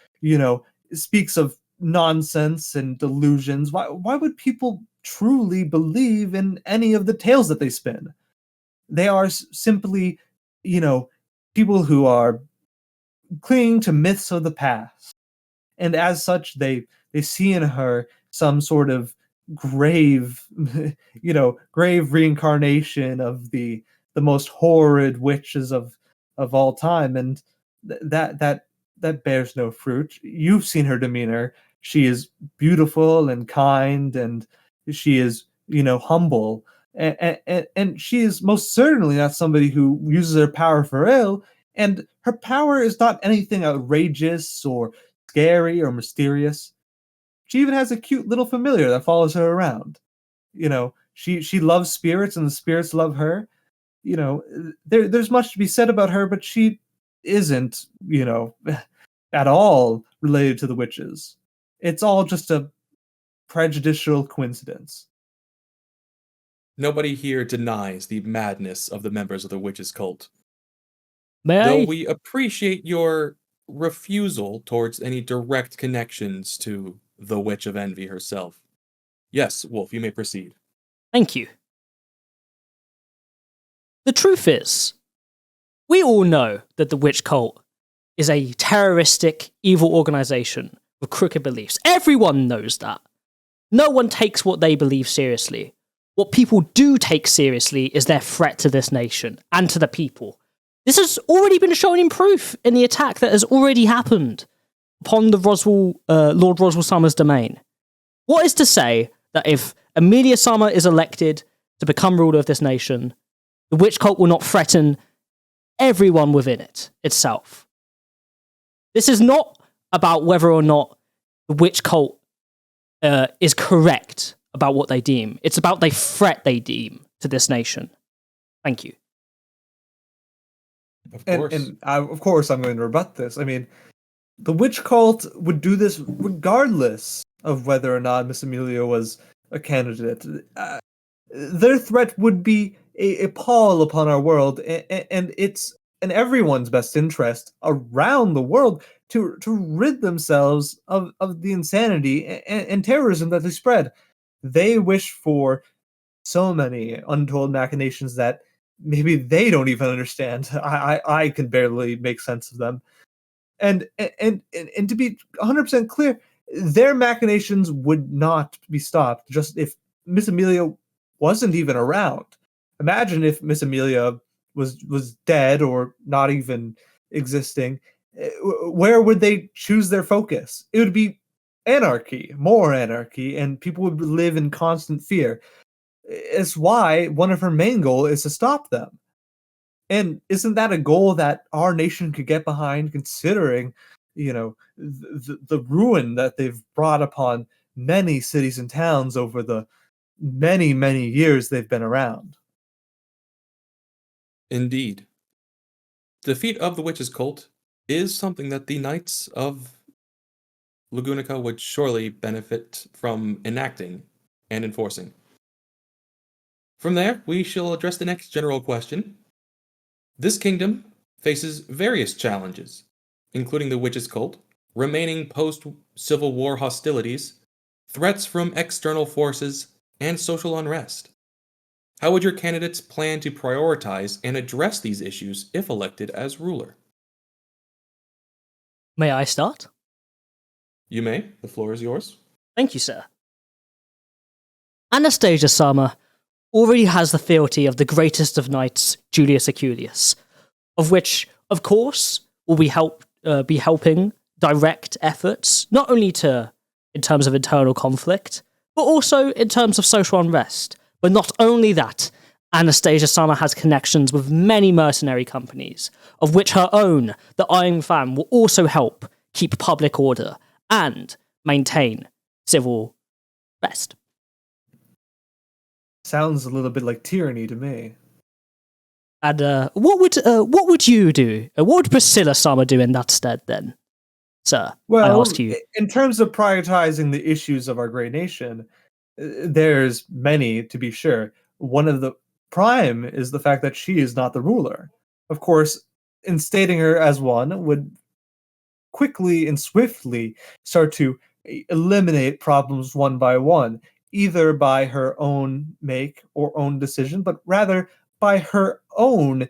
speaks of nonsense and delusions. Why would people truly believe in any of the tales that they spin? They are simply, people who are clinging to myths of the past. And as such, they see in her some sort of grave, grave reincarnation of the most horrid witches of all time, and that bears no fruit. You've seen her demeanor. She is beautiful and kind, and she is, humble, and she is most certainly not somebody who uses her power for ill. And her power is not anything outrageous or scary or mysterious. She even has a cute little familiar that follows her around. She loves spirits, and the spirits love her. There's much to be said about her, but she isn't, at all related to the witches. It's all just a prejudicial coincidence. Nobody here denies the madness of the members of the witch's cult. May Though I? we appreciate your refusal towards any direct connections to the Witch of Envy herself. Yes, Wolf, you may proceed. Thank you. The truth is, we all know that the witch cult is a terroristic, evil organization with crooked beliefs. Everyone knows that. No one takes what they believe seriously. What people do take seriously is their threat to this nation and to the people. This has already been shown in proof in the attack that has already happened upon the Lord Roswell Summers' domain. What is to say that if Amelia Summer is elected to become ruler of this nation, the witch cult will not threaten everyone within it itself? This is not about whether or not the witch cult is correct about what they deem. It's about the threat they deem to this nation. Thank you. Of course. And of course, I'm going to rebut this. I mean, the witch cult would do this regardless of whether or not Miss Amelia was a candidate. Their threat would be a pall upon our world, and it's in everyone's best interest around the world to rid themselves of the insanity and terrorism that they spread. They wish for so many untold machinations that maybe they don't even understand. I can barely make sense of them. And to be 100% clear, their machinations would not be stopped just if Miss Amelia wasn't even around. Imagine if Miss Amelia was dead or not even existing. Where would they choose their focus? It would be anarchy, more anarchy, and people would live in constant fear. It's why one of her main goal is to stop them. And isn't that a goal that our nation could get behind, considering, the ruin that they've brought upon many cities and towns over the many, many years they've been around? Indeed. The defeat of the witches' cult is something that the Knights of Lagunica would surely benefit from enacting and enforcing. From there, we shall address the next general question. This kingdom faces various challenges, including the witches' cult, remaining post-Civil War hostilities, threats from external forces, and social unrest. How would your candidates plan to prioritize and address these issues if elected as ruler? May I start? You may. The floor is yours. Thank you, sir. Anastasia Sama already has the fealty of the greatest of knights, Julius Aculius, of which, of course, will be helping direct efforts, not only in terms of internal conflict, but also in terms of social unrest. But not only that, Anastasia Sama has connections with many mercenary companies, of which her own, the Iron Fan, will also help keep public order and maintain civil rest. Sounds a little bit like tyranny to me. And what would you do? What would Priscilla Sama do in that stead then, sir? Well, I ask you. In terms of prioritizing the issues of our great nation, there's many, to be sure. One of the prime is the fact that she is not the ruler. Of course, instating her as one would quickly and swiftly start to eliminate problems one by one, either by her own make or own decision, but rather by her own,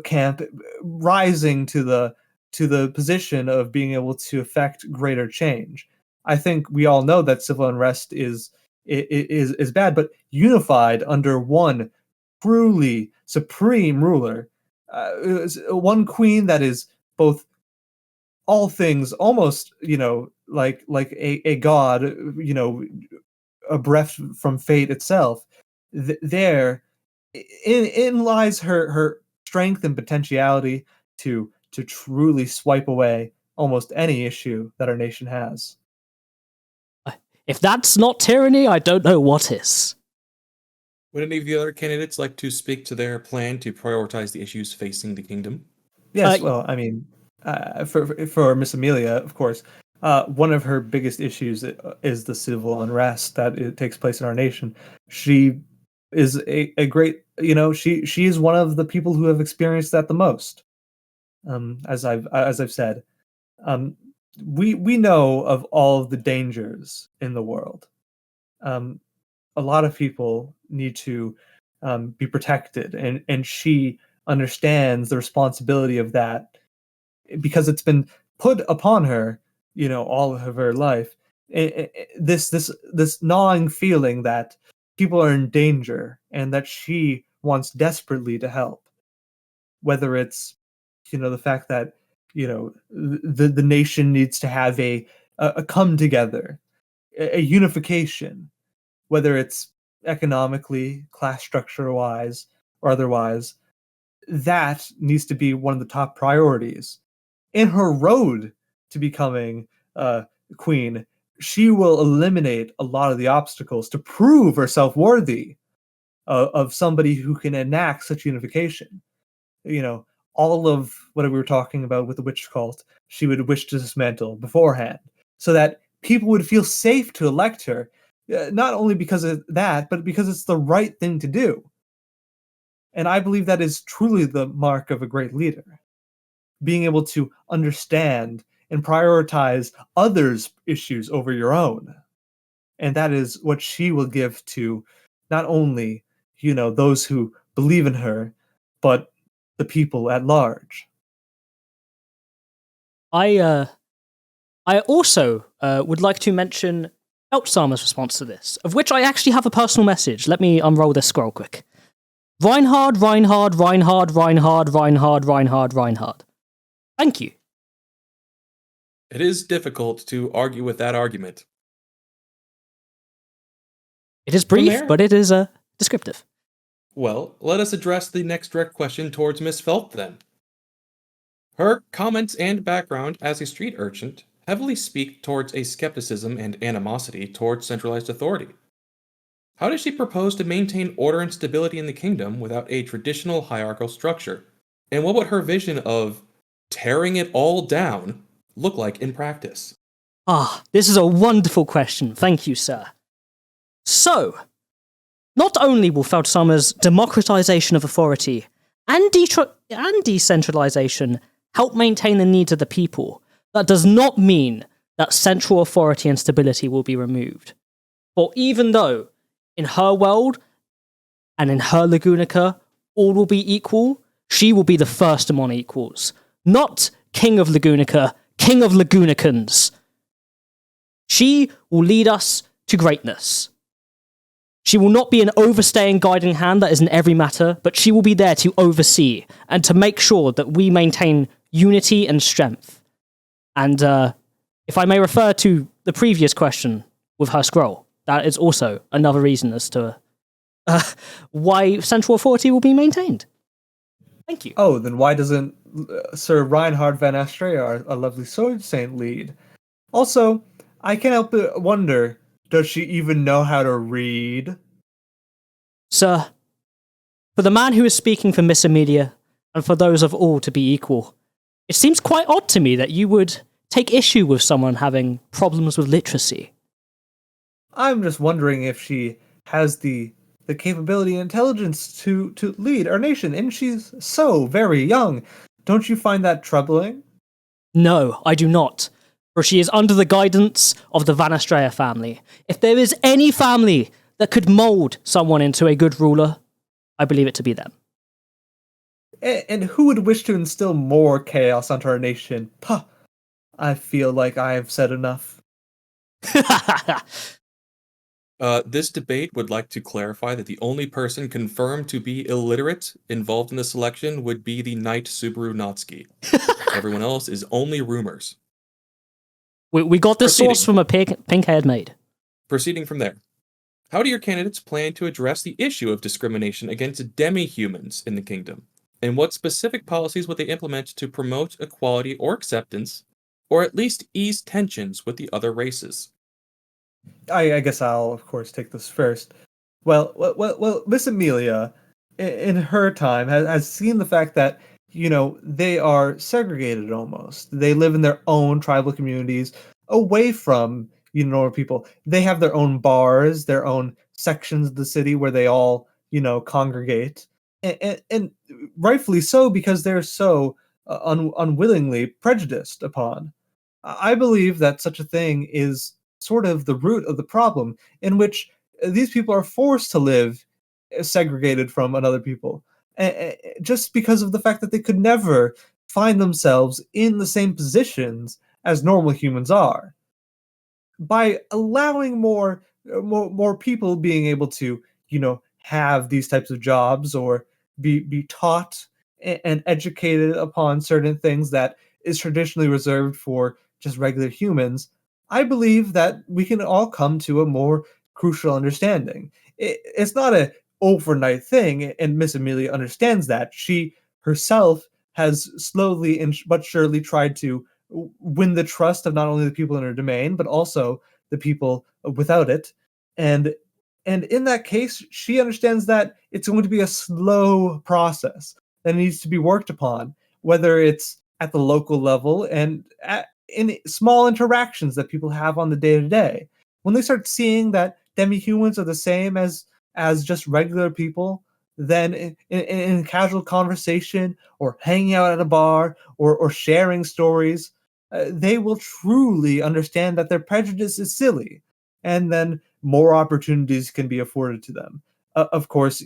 camp rising to the position of being able to affect greater change. I think we all know that civil unrest is bad, but unified under one truly supreme ruler, one queen that is both all things, almost like a god, a breath from fate itself. There, in lies her strength and potentiality to truly swipe away almost any issue that our nation has. If that's not tyranny, I don't know what is. Would any of the other candidates like to speak to their plan to prioritize the issues facing the kingdom? Yes, well, I mean, for Miss Amelia, of course, one of her biggest issues is the civil unrest that it takes place in our nation. She is a great, she is one of the people who have experienced that the most. As I've said, we know of all of the dangers in the world. A lot of people need to be protected, and she understands the responsibility of that because it's been put upon her, all of her life. This gnawing feeling that people are in danger and that she wants desperately to help. Whether it's, the fact that, the nation needs to have a come together, a unification, whether it's economically, class structure wise, or otherwise, that needs to be one of the top priorities. In her road to becoming queen, she will eliminate a lot of the obstacles to prove herself worthy of somebody who can enact such unification. All of what we were talking about with the witch cult, she would wish to dismantle beforehand, so that people would feel safe to elect her, not only because of that, but because it's the right thing to do. And I believe that is truly the mark of a great leader. Being able to understand and prioritize others' issues over your own. And that is what she will give to not only, those who believe in her, but the people at large. I also would like to mention Eltsamer's response to this, of which I actually have a personal message. Let me unroll this scroll quick. Reinhard. Thank you. It is difficult to argue with that argument. It is brief, there- but it is descriptive. Well, let us address the next direct question towards Miss Phelps then. Her comments and background as a street urchin heavily speak towards a skepticism and animosity towards centralized authority. How does she propose to maintain order and stability in the kingdom without a traditional hierarchical structure? And what would her vision of tearing it all down look like in practice? This is a wonderful question. Thank you, sir. So, not only will Feldsamer's democratization of authority and decentralization help maintain the needs of the people, that does not mean that central authority and stability will be removed. For even though, in her world and in her Lagunica, all will be equal, she will be the first among equals. Not King of Lagunica, King of Lagunicans. She will lead us to greatness. She will not be an overstaying guiding hand that is in every matter, but she will be there to oversee and to make sure that we maintain unity and strength. And if I may refer to the previous question with her scroll, that is also another reason as to why central authority will be maintained. Thank you. Oh, then why doesn't Sir Reinhard van Astrea, our lovely sword saint, lead? Also, I can't help but wonder, does she even know how to read? Sir, for the man who is speaking for Miss Amelia, and for those of all to be equal, it seems quite odd to me that you would take issue with someone having problems with literacy. I'm just wondering if she has the capability and intelligence to lead our nation, and she's so very young. Don't you find that troubling? No, I do not, for she is under the guidance of the Van Astrea family. If there is any family that could mold someone into a good ruler, I believe it to be them. And who would wish to instill more chaos onto our nation? Puh, I feel like I have said enough. This debate would like to clarify that the only person confirmed to be illiterate involved in the selection would be the knight Subaru Natsuki. Everyone else is only rumors. We got this source from a pink-haired maid. Proceeding from there. How do your candidates plan to address the issue of discrimination against demi-humans in the kingdom? And what specific policies would they implement to promote equality or acceptance, or at least ease tensions with the other races? I guess I'll, of course, take this first. Well, Miss Amelia, in her time, has seen the fact that, they are segregated almost. They live in their own tribal communities away from, normal people. They have their own bars, their own sections of the city where they all, congregate. And rightfully so, because they're so unwillingly prejudiced upon. I believe that such a thing is sort of the root of the problem, in which these people are forced to live segregated from other people, just because of the fact that they could never find themselves in the same positions as normal humans are. By allowing more people being able to, have these types of jobs, or be taught and educated upon certain things that is traditionally reserved for just regular humans, I believe that we can all come to a more crucial understanding. It's not an overnight thing, and Miss Amelia understands that. She herself has slowly but surely tried to win the trust of not only the people in her domain, but also the people without it. And in that case, she understands that it's going to be a slow process that needs to be worked upon, whether it's at the local level and in small interactions that people have on the day-to-day. When they start seeing that demi-humans are the same as just regular people, then in casual conversation or hanging out at a bar or sharing stories, they will truly understand that their prejudice is silly, and then more opportunities can be afforded to them. Of course,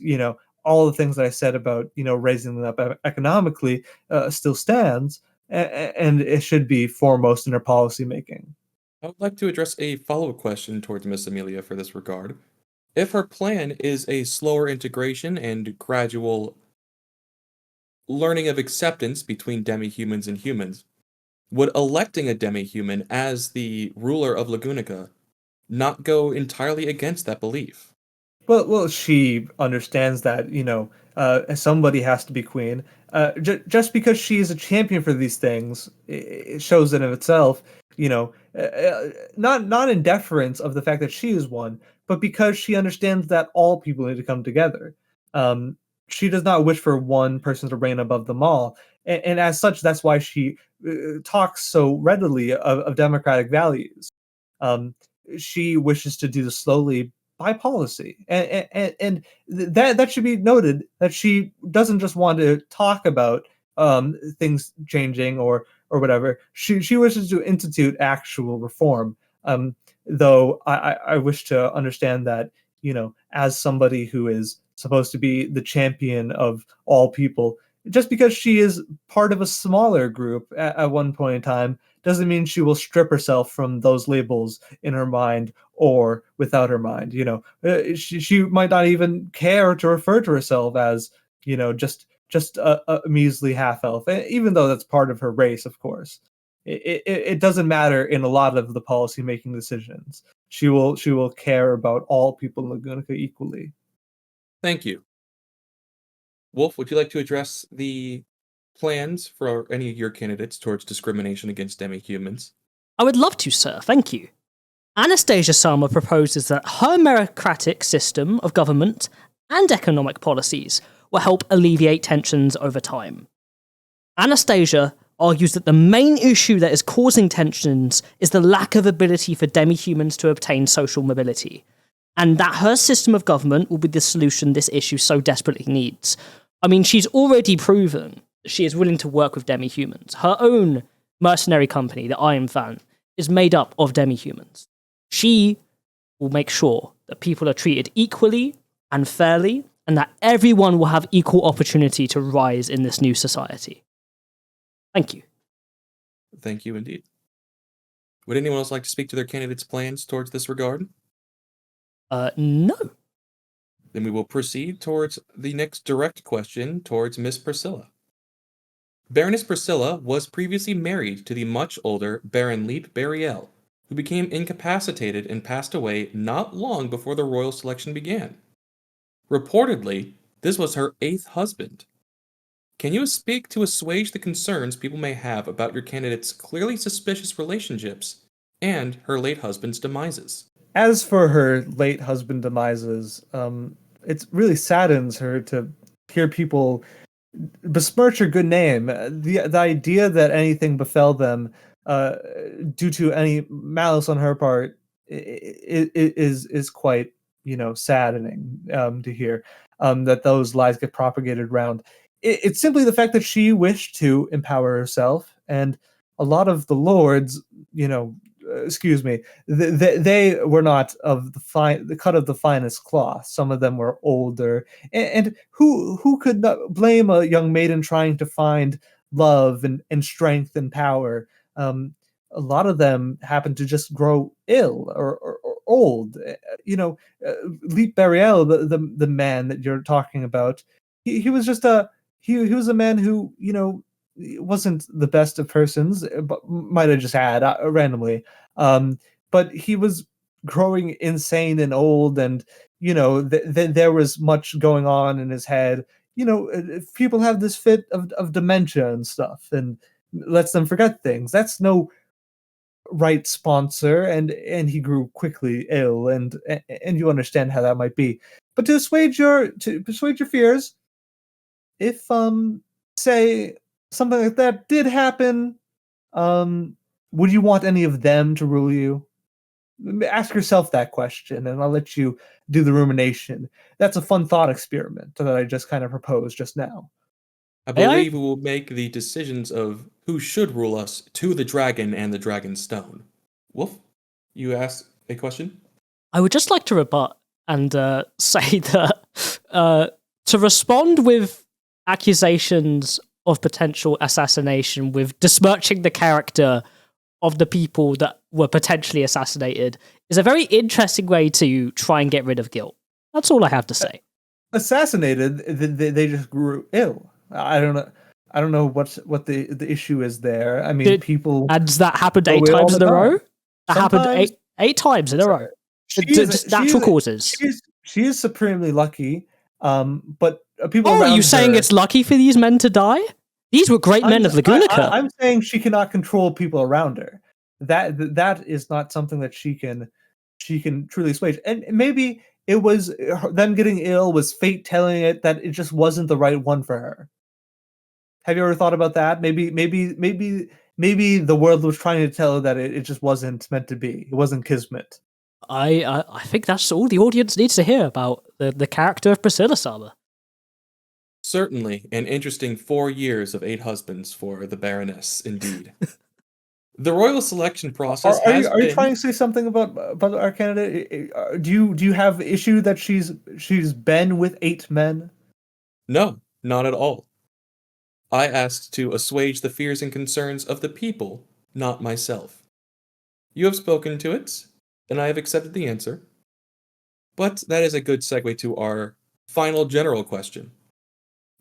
all the things that I said about raising them up economically still stands, and it should be foremost in their policy making. I would like to address a follow-up question towards Miss Amelia for this regard. If her plan is a slower integration and gradual learning of acceptance between demi-humans and humans, would electing a demi-human as the ruler of Lagunica not go entirely against that belief? Well, she understands that somebody has to be queen. Just because she is a champion for these things, it shows in of itself. Not in deference of the fact that she is one, but because she understands that all people need to come together. Um, she does not wish for one person to reign above them all, and as such, that's why she talks so readily of democratic values. Um, she wishes to do this slowly by policy, and that should be noted that she doesn't just want to talk about things changing or whatever. She wishes to institute actual reform. Though I wish to understand that as somebody who is supposed to be the champion of all people, just because she is part of a smaller group at one point in time doesn't mean she will strip herself from those labels in her mind or without her mind. She might not even care to refer to herself as just a measly half elf, even though that's part of her race, of course. It doesn't matter in a lot of the policy making decisions. She will care about all people in Lagunica equally. Thank you. Wolf, would you like to address the plans for any of your candidates towards discrimination against demi-humans? I would love to, sir. Thank you. Anastasia Sama proposes that her meritocratic system of government and economic policies will help alleviate tensions over time. Anastasia argues that the main issue that is causing tensions is the lack of ability for demi-humans to obtain social mobility, and that her system of government will be the solution this issue so desperately needs. I mean, she's already proven that she is willing to work with demi-humans. Her own mercenary company, the Iron Fan, is made up of demi-humans. She will make sure that people are treated equally and fairly, and that everyone will have equal opportunity to rise in this new society. Thank you. Thank you indeed. Would anyone else like to speak to their candidates' plans towards this regard? No. Then we will proceed towards the next direct question towards Miss Priscilla. Baroness Priscilla was previously married to the much older Baron Leap Bariel, who became incapacitated and passed away not long before the royal selection began. Reportedly, this was her 8th husband. Can you speak to assuage the concerns people may have about your candidate's clearly suspicious relationships and her late husband's demises? As for her late husband demises, it really saddens her to hear people besmirch her good name. The idea that anything befell them due to any malice on her part is quite saddening to hear that those lies get propagated around. It's simply the fact that she wished to empower herself, and a lot of the lords, excuse me, they were not of the cut of the finest cloth. Some of them were older, and who could not blame a young maiden trying to find love and strength and power? A lot of them happened to just grow ill or old. Leap Bariel, the man that you're talking about, he was just he was a man who wasn't the best of persons, but might have just had randomly. But he was growing insane and old, and there was much going on in his head. If people have this fit of dementia and stuff, and lets them forget things. That's no right sponsor, and he grew quickly ill, and you understand how that might be. But to persuade your fears, if say something like that did happen, would you want any of them to rule you? ask yourself that question, and I'll let you do the rumination. That's a fun thought experiment that I just kind of proposed just now. I believe we will make the decisions of who should rule us to the dragon and the dragon's stone. Wolf, you asked a question? I would just like to rebut and say that to respond with accusations of potential assassination with besmirching the character of the people that were potentially assassinated is a very interesting way to try and get rid of guilt. That's all I have to say. Assassinated, they just grew ill. I don't know what the issue is there. I mean, people... And that happened 8 times in a row? That happened eight times in a row. Just natural causes. She is supremely lucky, but people around her... are you saying it's lucky for these men to die? These were great men of Lagunica. I'm saying she cannot control people around her. That is not something that she can truly assuage. And maybe it was them getting ill was fate telling it that it just wasn't the right one for her. Have you ever thought about that? Maybe the world was trying to tell her that it just wasn't meant to be. It wasn't kismet. I think that's all the audience needs to hear about the character of Priscilla Sama. Certainly, an interesting 4 years of 8 husbands for the Baroness, indeed. The royal selection process are you trying to say something about our candidate? Do you have issue that she's been with 8 men? No, not at all. I asked to assuage the fears and concerns of the people, not myself. You have spoken to it, and I have accepted the answer. But that is a good segue to our final general question.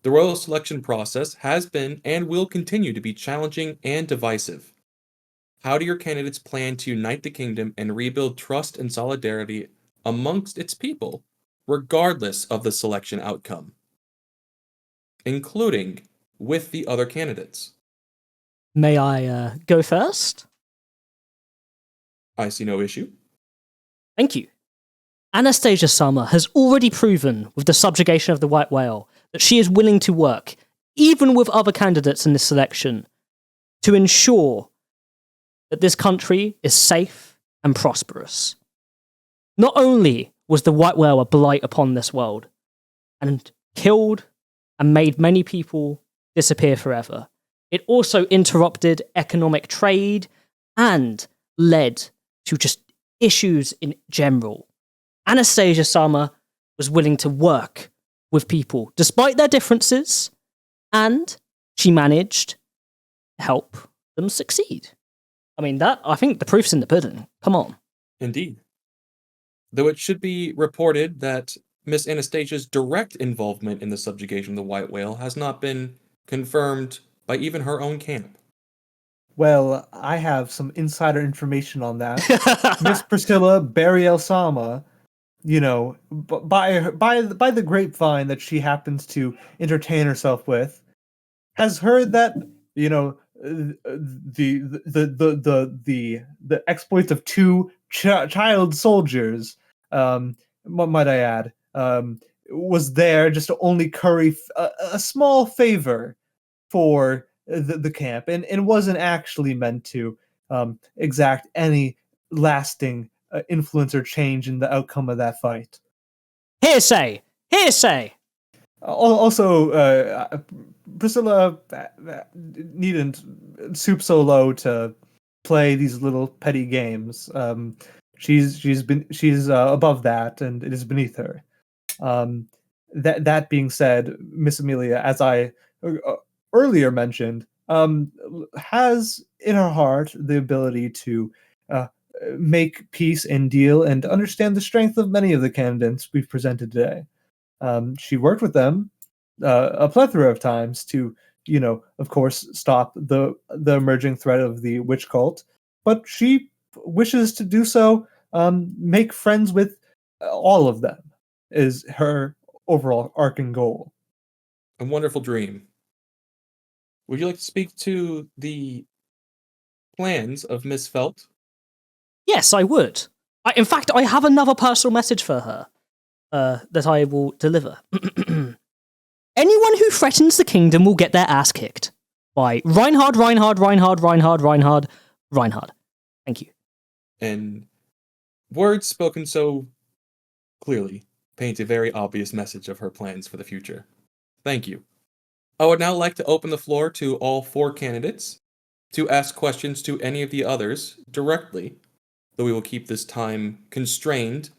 The royal selection process has been and will continue to be challenging and divisive. How do your candidates plan to unite the kingdom and rebuild trust and solidarity amongst its people, regardless of the selection outcome, including with the other candidates? May I go first? I see no issue. Thank you. Anastasia Sama has already proven with the subjugation of the white whale that she is willing to work, even with other candidates in this selection, to ensure that this country is safe and prosperous. Not only was the white whale a blight upon this world, and killed and made many people disappear forever, it also interrupted economic trade and led to just issues in general. Anastasia Sama was willing to work with people despite their differences, and she managed to help them succeed. I mean, I think the proof's in the pudding. Come on. Indeed. Though it should be reported that Miss Anastasia's direct involvement in the subjugation of the white whale has not been confirmed by even her own camp. Well, I have some insider information on that. Miss Priscilla Bariel Sama, by the grapevine that she happens to entertain herself with, has heard that, the exploits of 2 child soldiers, what might I add, was there just to only curry a small favor for the camp, and wasn't actually meant to exact any lasting influence or change in the outcome of that fight. Hearsay! Hearsay! Also, Priscilla needn't stoop so low to play these little petty games. She's above that, and it is beneath her. That being said, Miss Amelia, as I earlier mentioned, has in her heart the ability to make peace and deal and understand the strength of many of the candidates we've presented today. She worked with them a plethora of times to, of course, stop the emerging threat of the witch cult, but she wishes to do so, make friends with all of them, is her overall arcing goal. A wonderful dream. Would you like to speak to the plans of Miss Felt? Yes, I would. In fact, I have another personal message for her that I will deliver. Anyone who threatens the kingdom will get their ass kicked. By Reinhard. Thank you. And Words spoken so clearly paint a very obvious message of her plans for the future. Thank you. I would now like to open the floor to all 4 candidates to ask questions to any of the others directly, though we will keep this time constrained,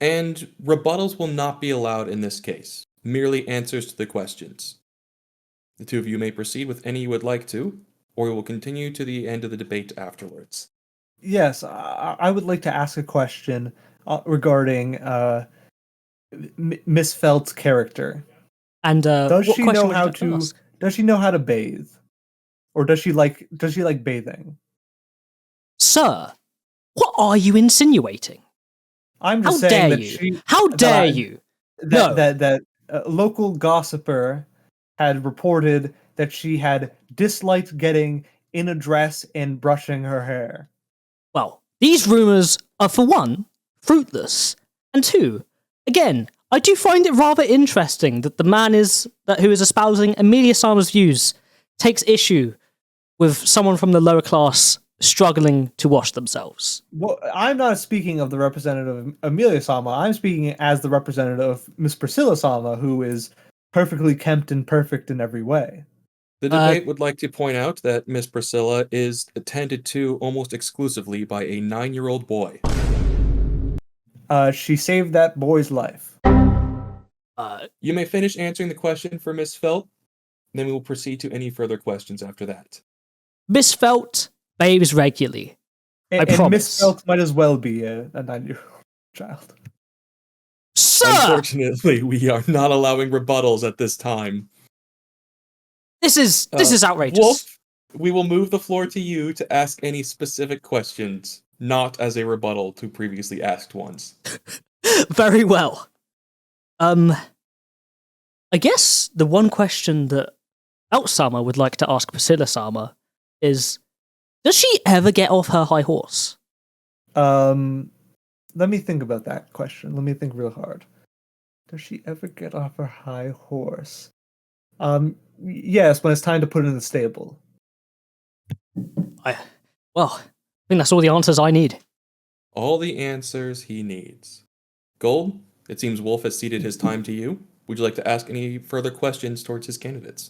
and rebuttals will not be allowed in this case, merely answers to the questions. The 2 of you may proceed with any you would like to, or we will continue to the end of the debate afterwards. Yes, I would like to ask a question regarding Miss Felt's character. And Does what she question know would you how like to? ask? Does she know how to bathe, or does she like bathing? Sir, what are you insinuating? I'm How just dare saying that you? How dare you? No. that local gossiper had reported that she had disliked getting in a dress and brushing her hair. Well, these rumours are, for one, fruitless, and 2, again, I do find it rather interesting that the man who is espousing Amelia Sama's views takes issue with someone from the lower class struggling to wash themselves. Well, I'm not speaking of the representative of Amelia Sama. I'm speaking as the representative of Miss Priscilla Sama, who is perfectly kempt and perfect in every way. The debate would like to point out that Miss Priscilla is attended to almost exclusively by a 9-year-old boy. She saved that boy's life. You may finish answering the question for Miss Felt, then we will proceed to any further questions after that. Miss Felt bathes regularly. I promise. And Miss Felt might as well be a 9-year-old child. Sir! Unfortunately, we are not allowing rebuttals at this time. This is outrageous. Wolf, we will move the floor to you to ask any specific questions, not as a rebuttal to previously asked ones. Very well. I guess the one question that Sama would like to ask Priscilla Sama is, does she ever get off her high horse? Let me think about that question. Let me think real hard. Does she ever get off her high horse? Yes, when it's time to put it in the stable. I think that's all the answers I need. All the answers he needs. Gold, it seems Wolf has ceded his time to you. Would you like to ask any further questions towards his candidates?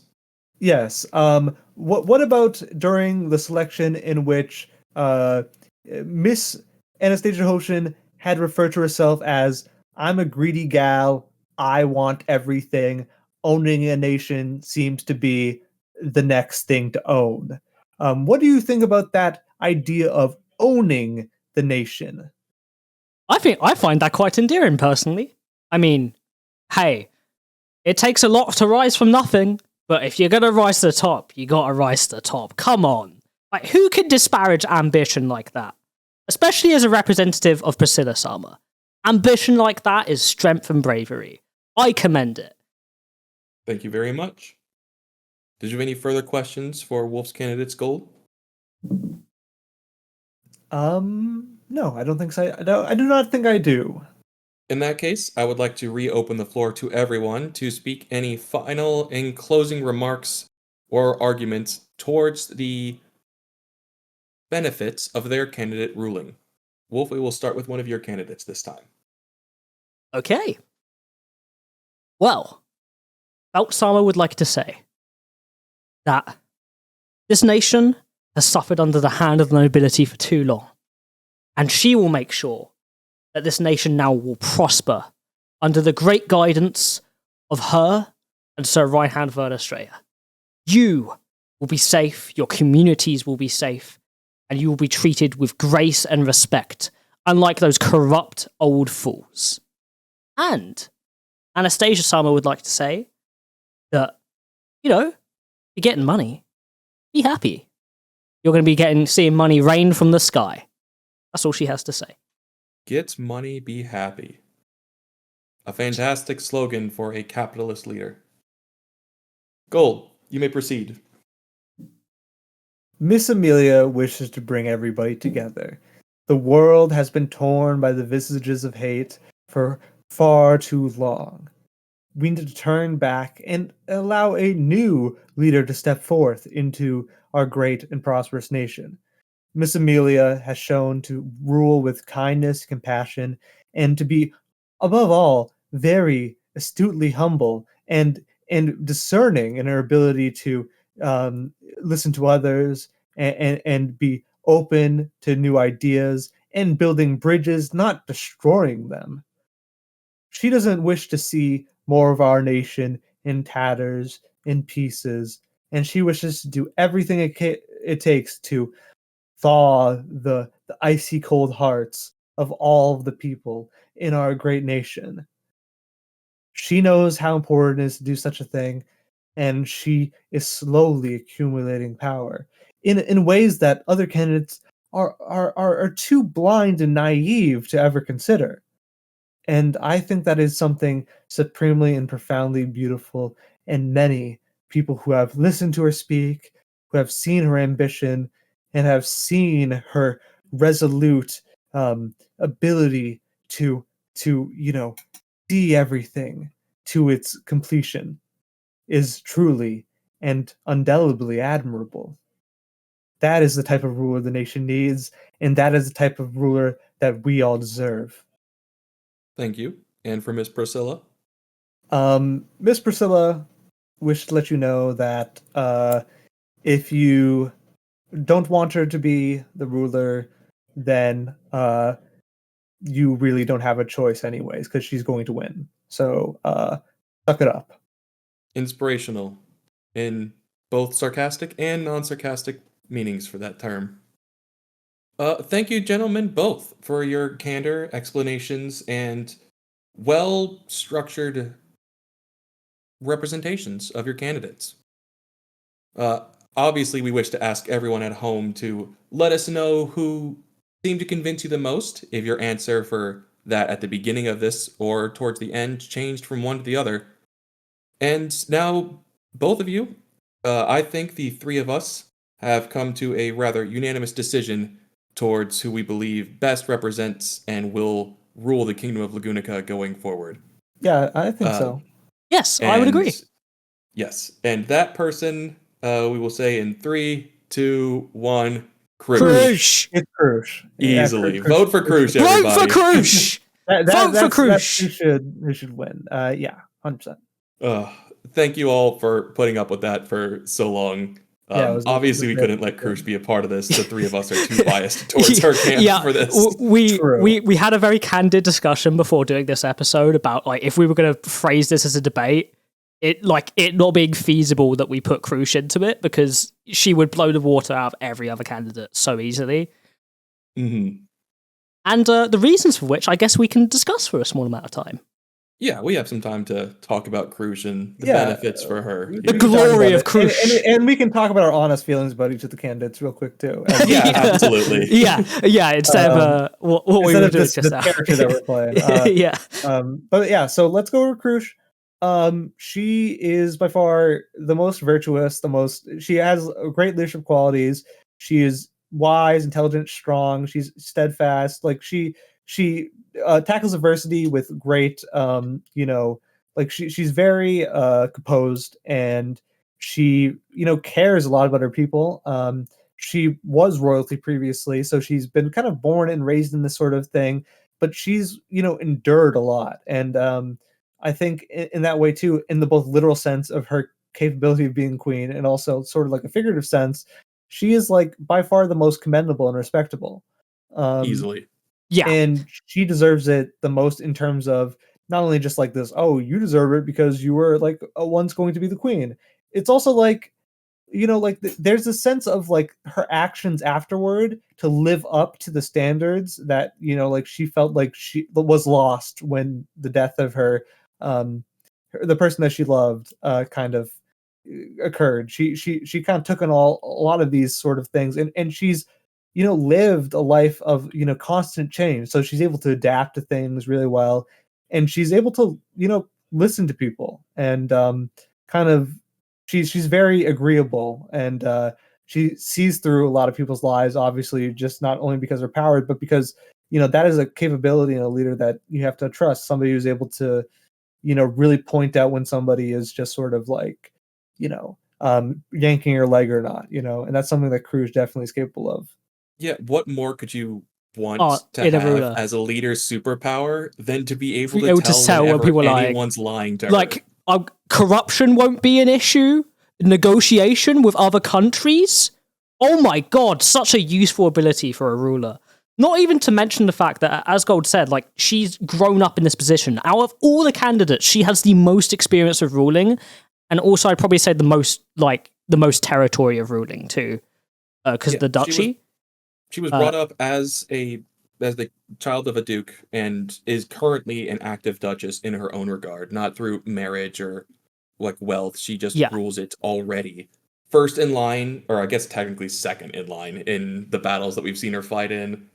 Yes. What about during the selection in which Miss Anastasia Hoshin had referred to herself as, I'm a greedy gal, I want everything, owning a nation seems to be the next thing to own. What do you think about that idea of owning the nation? I find that quite endearing, personally. I mean, hey, it takes a lot to rise from nothing, but if you're gonna rise to the top, you gotta rise to the top. Come on. Like, who can disparage ambition like that? Especially as a representative of Priscilla Sama. Ambition like that is strength and bravery. I commend it. Thank you very much. Did you have any further questions for Wolf's candidates, Gold? No, I don't think so. I do not think I do. In that case, I would like to reopen the floor to everyone to speak any final and closing remarks or arguments towards the benefits of their candidate ruling. Wolf, we will start with one of your candidates this time. Okay. Well, Sama would like to say that this nation has suffered under the hand of the nobility for too long, and she will make sure that this nation now will prosper under the great guidance of her and Sir Reinhard Verderstreyer. You will be safe, your communities will be safe, and you will be treated with grace and respect, unlike those corrupt old fools. And Anastasia Sama would like to say that, you're getting money. Be happy. You're going to be seeing money rain from the sky. That's all she has to say. Get money, be happy. A fantastic slogan for a capitalist leader. Gold, you may proceed. Miss Amelia wishes to bring everybody together. The world has been torn by the visages of hate for far too long. We need to turn back and allow a new leader to step forth into our great and prosperous nation. Miss Amelia has shown to rule with kindness, compassion, and to be, above all, very astutely humble and discerning in her ability to listen to others and be open to new ideas and building bridges, not destroying them. She doesn't wish to see more of our nation in tatters, in pieces, and she wishes to do everything it takes to thaw the icy cold hearts of all of the people in our great nation. She knows how important it is to do such a thing, and she is slowly accumulating power in ways that other candidates are too blind and naive to ever consider. And I think that is something supremely and profoundly beautiful, and many people who have listened to her speak, who have seen her ambition, and have seen her resolute ability to see everything to its completion, is truly and indelibly admirable. That is the type of ruler the nation needs, and that is the type of ruler that we all deserve. Thank you. And for Miss Priscilla? Miss Priscilla wished to let you know that if you don't want her to be the ruler, then you really don't have a choice anyways, because she's going to win. So suck it up. Inspirational in both sarcastic and non-sarcastic meanings for that term. Thank you, gentlemen, both, for your candor, explanations, and well-structured representations of your candidates. Obviously, we wish to ask everyone at home to let us know who seemed to convince you the most, if your answer for that at the beginning of this or towards the end changed from one to the other. And now, both of you, I think the three of us have come to a rather unanimous decision towards who we believe best represents and will rule the Kingdom of Lagunica going forward. Yeah, I think so. Yes, I would agree. Yes, and that person, we will say in 3, 2, 1, Crusch. Crusch! It's Crusch. Easily. Yeah, Vote for Crusch, Vote everybody. for Crusch! Vote for Crusch! Who should win. Yeah, 100%. Thank you all for putting up with that for so long. Obviously, we couldn't let Crusch be a part of this. The three of us are too biased towards our camp for this. We had a very candid discussion before doing this episode about like if we were going to phrase this as a debate, it not being feasible that we put Crusch into it because she would blow the water out of every other candidate so easily. Mm-hmm. And the reasons for which I guess we can discuss for a small amount of time. Yeah, we have some time to talk about Crusch and the benefits for her. The glory of Crusch. And we can talk about our honest feelings about each of the candidates real quick, too. Yeah, absolutely. Yeah, instead of what we were doing just now. Character that we're playing. Yeah. But yeah, so let's go over Crusch. She is by far the most virtuous, she has great leadership qualities. She is wise, intelligent, strong. She's steadfast. Like she tackles adversity with great she's very composed, and she cares a lot about her people. She was royalty previously, so she's been kind of born and raised in this sort of thing, but she's endured a lot. And I think in that way too, in the both literal sense of her capability of being queen and also sort of like a figurative sense, she is like by far the most commendable and respectable. Easily. Yeah. And she deserves it the most in terms of not only just like this, oh, you deserve it because you were like once going to be the queen. It's also like, there's a sense of like her actions afterward to live up to the standards that, like she felt like she was lost when the death of her, the person that she loved, kind of occurred. She kind of took on a lot of these sort of things, and she's lived a life of constant change, so she's able to adapt to things really well, and she's able to listen to people, and kind of she's very agreeable, and she sees through a lot of people's lives, obviously, just not only because they're powered, but because that is a capability in a leader that you have to trust, somebody who's able to really point out when somebody is just sort of like yanking your leg or not, and that's something that Crusch definitely is capable of. Yeah, what more could you want to In a have ruler. as a leader's superpower than to be able Be to able to tell sell when whenever people are anyone's lying to her? like corruption won't be an issue. Negotiation with other countries. Oh my god, such a useful ability for a ruler. Not even to mention the fact that, as Gold said, like she's grown up in this position. Out of all the candidates, she has the most experience of ruling, and also I'd probably say the most territory of ruling too, because the duchy. She was brought up as the child of a duke and is currently an active duchess in her own regard, not through marriage or like wealth. She just rules it already. First in line, or I guess technically second in line in the battles that we've seen her fight in.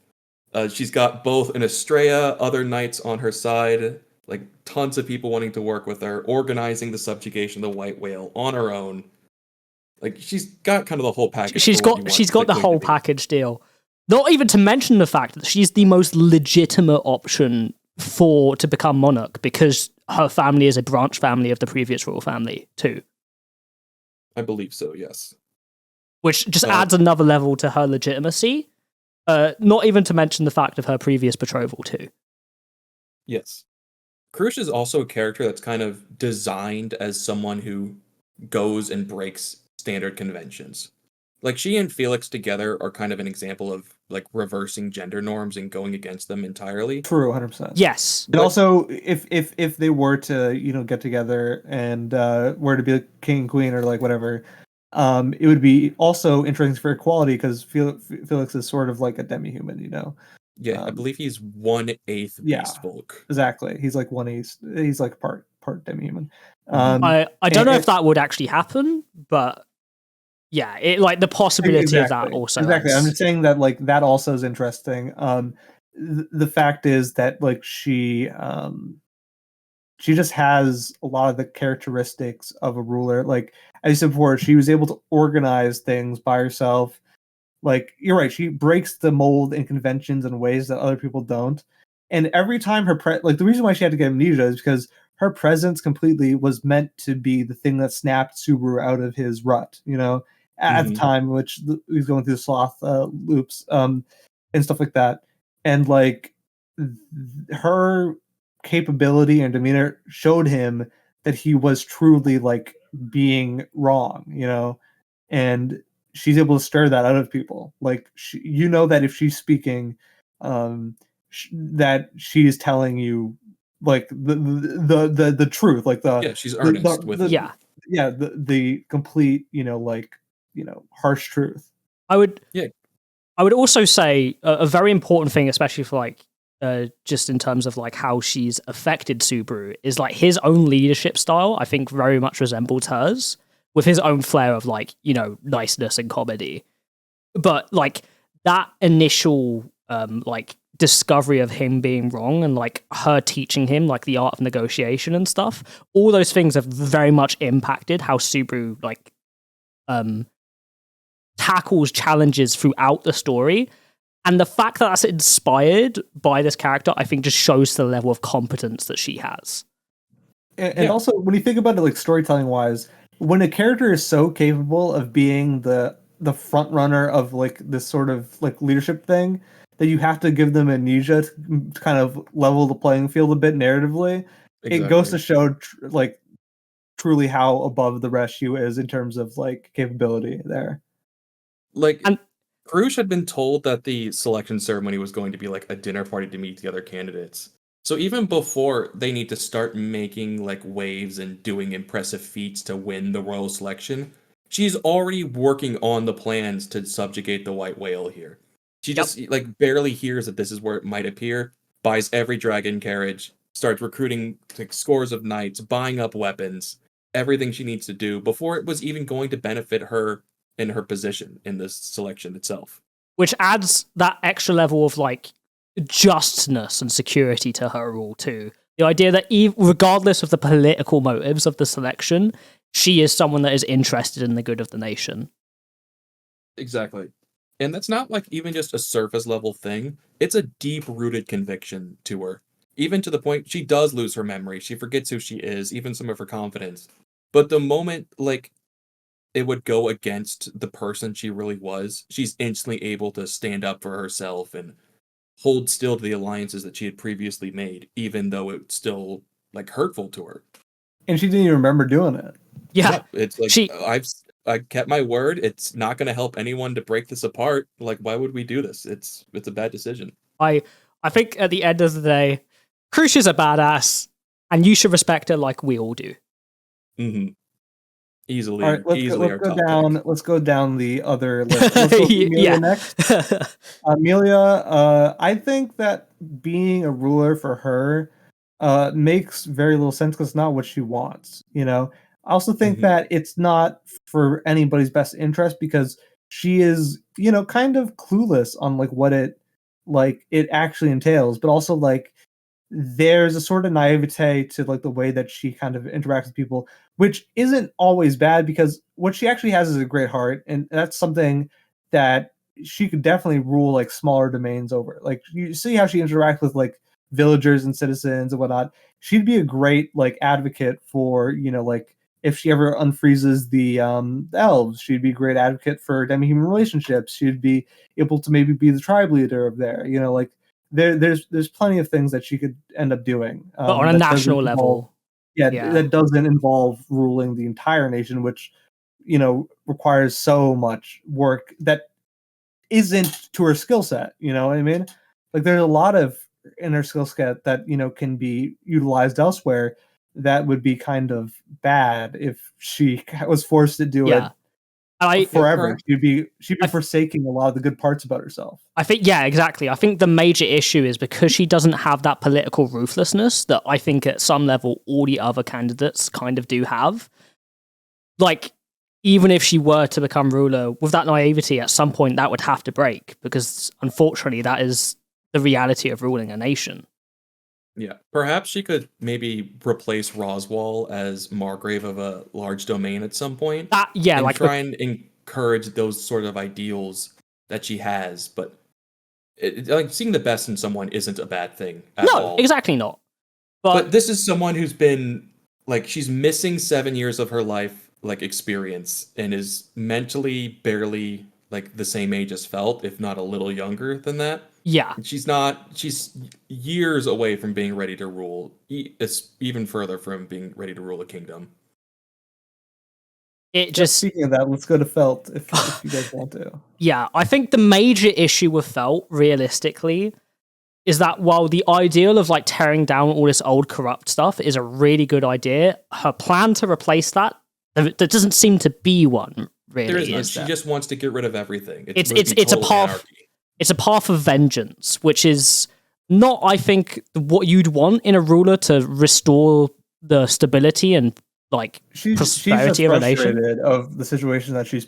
She's got both an Estrella, other knights on her side, like tons of people wanting to work with her, organizing the subjugation of the White Whale on her own. Like she's got kind of the whole package. She's got the whole package deal. Not even to mention the fact that she's the most legitimate option to become monarch because her family is a branch family of the previous royal family too. I believe so, yes. Which just adds another level to her legitimacy. Not even to mention the fact of her previous betrothal too. Yes. Crusch is also a character that's kind of designed as someone who goes and breaks standard conventions. Like she and Felix together are kind of an example of like reversing gender norms and going against them entirely. True, 100%. Yes. And also, if they were to get together and were to be like king and queen or like whatever, it would be also interesting for equality because Felix is sort of like a demi-human, Yeah, I believe he's 1/8 beast folk. Exactly. He's like 1/8. He's like part demi-human. I don't know if that would actually happen, but yeah, it like the possibility of that also. Exactly. I'm just saying that like that also is interesting. The fact is that like she just has a lot of the characteristics of a ruler. Like as I said before, she was able to organize things by herself. Like you're right, she breaks the mold and conventions in ways that other people don't. And every time the reason why she had to get amnesia is because her presence completely was meant to be the thing that snapped Subaru out of his rut, at the time, which he's going through the sloth loops and stuff like that. And like her capability and demeanor showed him that he was truly like being wrong, and she's able to stir that out of people. Like that if she's speaking, that she is telling you like the truth, like she's earnest with it. The complete harsh truth. I would also say a very important thing, especially for like just in terms of like how she's affected Subaru, is like his own leadership style. I think very much resembles hers, with his own flair of like niceness and comedy. But like that initial like discovery of him being wrong and like her teaching him like the art of negotiation and stuff, all those things have very much impacted how Subaru like tackles challenges throughout the story. And the fact that that's inspired by this character, I think, just shows the level of competence that she has. And also, when you think about it, like storytelling wise, when a character is so capable of being the front runner of like this sort of like leadership thing, that you have to give them amnesia to kind of level the playing field a bit narratively. Exactly. It goes to show like truly how above the rest she is in terms of like capability there. Like, Crusch had been told that the selection ceremony was going to be like a dinner party to meet the other candidates. So even before they need to start making like waves and doing impressive feats to win the royal selection, she's already working on the plans to subjugate the White Whale here. She just like barely hears that this is where it might appear, buys every dragon carriage, starts recruiting like scores of knights, buying up weapons, everything she needs to do before it was even going to benefit her in her position in this selection itself. Which adds that extra level of like justness and security to her rule too. The idea that regardless of the political motives of the selection, she is someone that is interested in the good of the nation. Exactly. And that's not like even just a surface level thing. It's a deep rooted conviction to her. Even to the point she does lose her memory. She forgets who she is, even some of her confidence. But the moment, like, it would go against the person she really was, she's instantly able to stand up for herself and hold still to the alliances that she had previously made, even though it's still like hurtful to her. And she didn't even remember doing it. Yeah, Yep, it's like I kept my word. It's not going to help anyone to break this apart. Like, why would we do this? It's a bad decision. I think at the end of the day, Crusch is a badass, and you should respect her like we all do. Mm-hmm. Easily, All right, let's go down the other list. Let's go with Amelia next. Amelia, I think that being a ruler for her makes very little sense because it's not what she wants. I also think that it's not for anybody's best interest because she is, kind of clueless on like what it actually entails, but also like there's a sort of naivete to like the way that she kind of interacts with people, which isn't always bad because what she actually has is a great heart, and that's something that she could definitely rule like smaller domains over. Like you see how she interacts with like villagers and citizens and whatnot. She'd be a great like advocate for like if she ever unfreezes the elves, she'd be a great advocate for demi-human relationships. She'd be able to maybe be the tribe leader of there. Like there's plenty of things that she could end up doing, but on a national level. That doesn't involve ruling the entire nation, which requires so much work that isn't to her skill set. You know what I mean? Like there's a lot of in her skill set that can be utilized elsewhere. That would be kind of bad if she was forced to do it forever. She'd be forsaking a lot of the good parts about herself. I think, yeah, exactly. I think the major issue is because she doesn't have that political ruthlessness that I think at some level all the other candidates kind of do have. Like, even if she were to become ruler with that naivety, at some point that would have to break because unfortunately that is the reality of ruling a nation. Yeah, perhaps she could maybe replace Roswell as Margrave of a large domain at some point. And try and encourage those sort of ideals that she has. But like seeing the best in someone isn't a bad thing at all. No, exactly not. But this is someone who's been like she's missing 7 years of her life like experience and is mentally barely like the same age as Felt, if not a little younger than that. Yeah. She's years away from being ready to rule. It's even further from being ready to rule a kingdom. Speaking of that, let's go to Felt if you guys want to. Yeah, I think the major issue with Felt, realistically, is that while the ideal of like tearing down all this old corrupt stuff is a really good idea, her plan to replace that, there doesn't seem to be one, really. There is none. She just wants to get rid of everything. It's a path. Anarchy. It's a path of vengeance, which is not, I think, what you'd want in a ruler to restore the stability and like prosperity of a nation. Of the situation that she's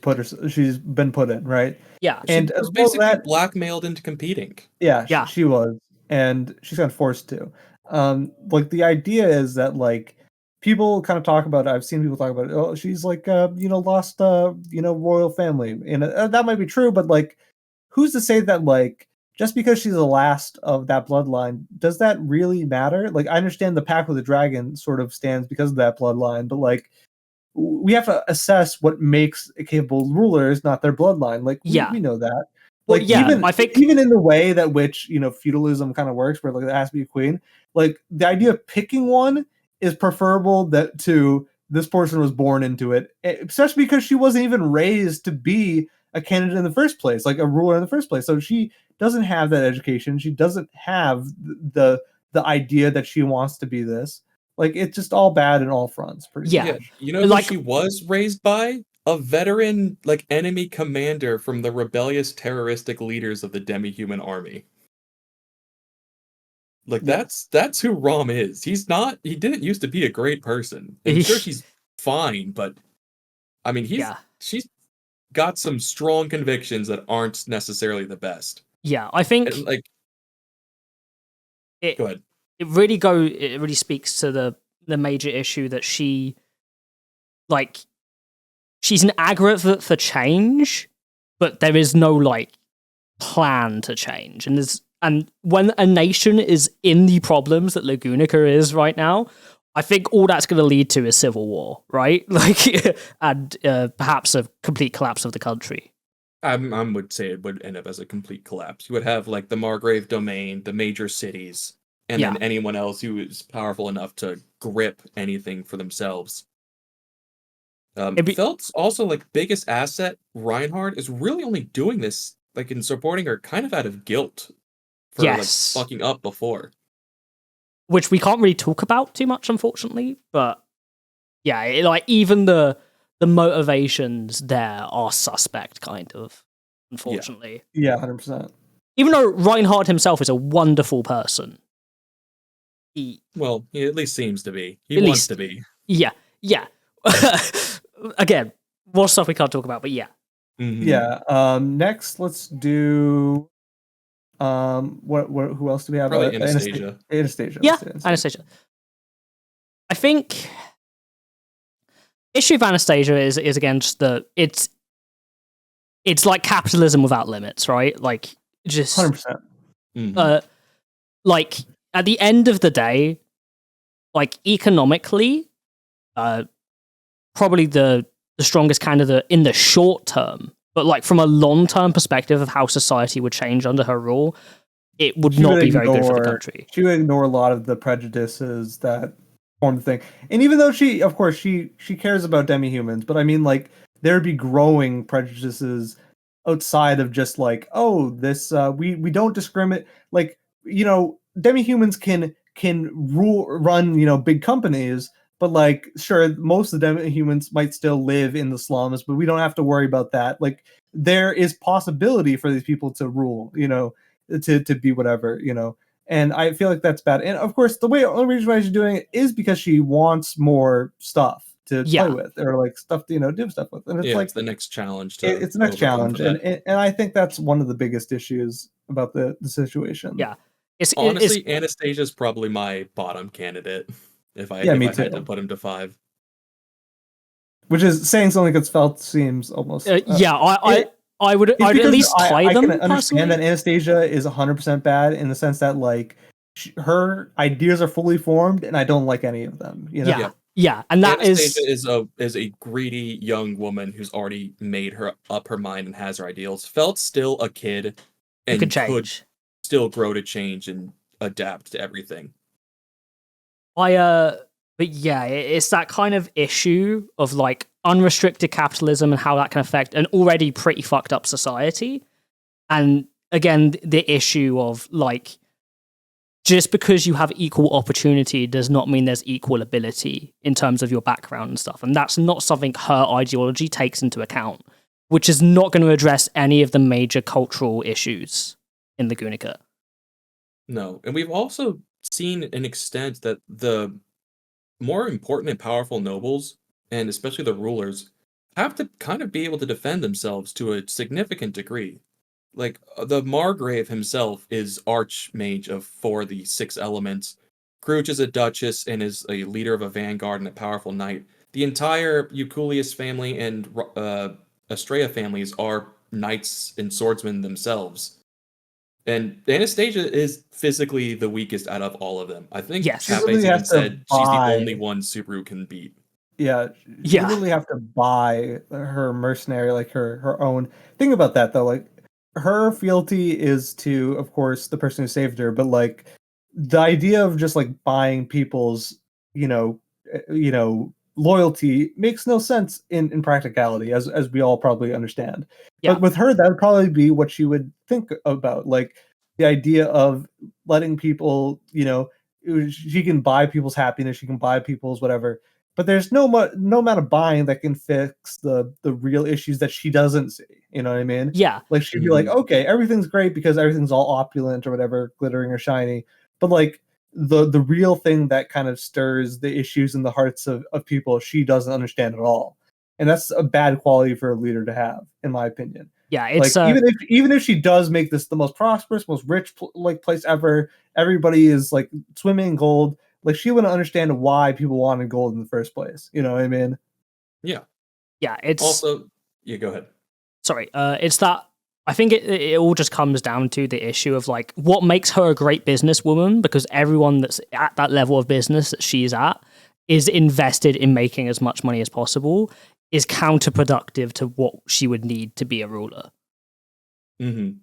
been put in, right? Yeah, and was basically blackmailed into competing. Yeah, she was, and she's got forced to. Like the idea is that like people kind of talk about it. I've seen people talk about it. Oh, she's like lost royal family, and that might be true, but like. Who's to say that, like, just because she's the last of that bloodline, does that really matter? Like, I understand the Pact with the Dragon sort of stands because of that bloodline, but, like, we have to assess what makes a capable ruler is not their bloodline. Like, we know that. Like, I think even in the way that which, feudalism kind of works, where, like, there has to be a queen, like, the idea of picking one is preferable to this person was born into it, especially because she wasn't even raised to be a candidate in the first place, like a ruler in the first place. So she doesn't have that education. She doesn't have the idea that she wants to be this. Like it's just all bad in all fronts. Pretty much. Who she was raised by? A veteran, like enemy commander from the rebellious terroristic leaders of the demi-human army. Like that's who Rom is. He didn't used to be a great person. I'm sure she's fine, but I mean she's got some strong convictions that aren't necessarily the best. Yeah, I think go ahead. It really speaks to the major issue that she's an advocate for change, but there is no like plan to change. And when a nation is in the problems that Lagunica is right now, I think all that's going to lead to is civil war, right? Like, and perhaps a complete collapse of the country. I would say it would end up as a complete collapse. You would have like the Margrave domain, the major cities, and then anyone else who is powerful enough to grip anything for themselves. Felt's also like biggest asset, Reinhard, is really only doing this like in supporting her kind of out of guilt for like fucking up before. Which we can't really talk about too much, unfortunately. But yeah, like even the motivations there are suspect, kind of, unfortunately. Yeah, 100%. Even though Reinhard himself is a wonderful person. He at least seems to be. He wants to be. Yeah. Again, more stuff we can't talk about, but yeah. Mm-hmm. Yeah. Next, let's do... who else do we have? Probably Anastasia. Anastasia. Yeah, Anastasia. I think issue of Anastasia is again just it's like capitalism without limits, right? Like just 100%. Like at the end of the day, like economically, probably the strongest candidate in the short term. But like from a long-term perspective of how society would change under her rule, it would not be very good for the country. She would ignore a lot of the prejudices that form the thing. And even though she cares about demi-humans, but I mean, like, there'd be growing prejudices outside of just like, oh, this we don't discriminate. Like, you know, demi-humans can run big companies. But like, sure, most of the demi-humans might still live in the slums, but we don't have to worry about that. Like, there is possibility for these people to rule, to be whatever, And I feel like that's bad. And of course, the only reason why she's doing it is because she wants more stuff to play with, or like stuff to do stuff with. And it's like it's the next challenge. It's the next challenge, and I think that's one of the biggest issues about the situation. Yeah, honestly, Anastasia's probably my bottom candidate. If I had to put him to 5. Which is saying something because Felt seems almost... I would at least tie them. I can understand that Anastasia is 100% bad in the sense that, like, her ideas are fully formed, and I don't like any of them. Yeah, and that Anastasia is a greedy young woman who's already made her mind and has her ideals. Felt's still a kid and could still grow to change and adapt to everything. But yeah, it's that kind of issue of like unrestricted capitalism and how that can affect an already pretty fucked up society. And again, the issue of like, just because you have equal opportunity does not mean there's equal ability in terms of your background and stuff. And that's not something her ideology takes into account, which is not going to address any of the major cultural issues in the Guernica. No, and we've also seen an extent that the more important and powerful nobles, and especially the rulers, have to kind of be able to defend themselves to a significant degree. Like, the Margrave himself is Archmage of 4 of the 6 elements. Crusch is a duchess and is a leader of a vanguard and a powerful knight. The entire Euculius family and Astrea families are knights and swordsmen themselves. And Anastasia is physically the weakest out of all of them. I think Chape's even said she's the only one Subaru can beat. Yeah, you really have to buy her mercenary, like her own. Think about that, though. Like, her fealty is to, of course, the person who saved her, but like the idea of just like buying people's, loyalty makes no sense in practicality, as we all probably understand. Yeah. But with her, that would probably be what she would think about, like the idea of letting people, she can buy people's happiness, she can buy people's whatever. But there's no amount of buying that can fix the real issues that she doesn't see. You know what I mean? Yeah. Like, she'd be like, okay, everything's great because everything's all opulent or whatever, glittering or shiny. But like the real thing that kind of stirs the issues in the hearts of people, she doesn't understand at all. And that's a bad quality for a leader to have, in my opinion. Yeah, it's like even if she does make this the most prosperous, most rich place ever, everybody is like swimming in gold. Like, she wouldn't understand why people wanted gold in the first place. You know what I mean? Yeah. Yeah, it's... Also... Yeah, go ahead. Sorry. It's that... I think it all just comes down to the issue of, like, what makes her a great businesswoman, because everyone that's at that level of business that she's at is invested in making as much money as possible is counterproductive to what she would need to be a ruler. Mm-hmm.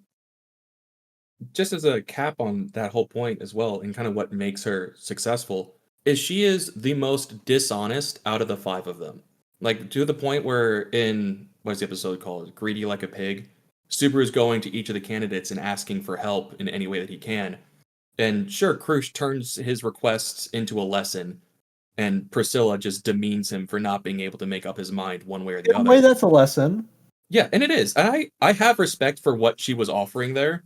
Just as a cap on that whole point as well, and kind of what makes her successful, is she is the most dishonest out of the 5 of them. Like, to the point where in, what's the episode called? Greedy Like a Pig? Subaru's going to each of the candidates and asking for help in any way that he can. And sure, Crusch turns his requests into a lesson, and Priscilla just demeans him for not being able to make up his mind one way or the In a other. way, that's a lesson. Yeah, and it is. I have respect for what she was offering there,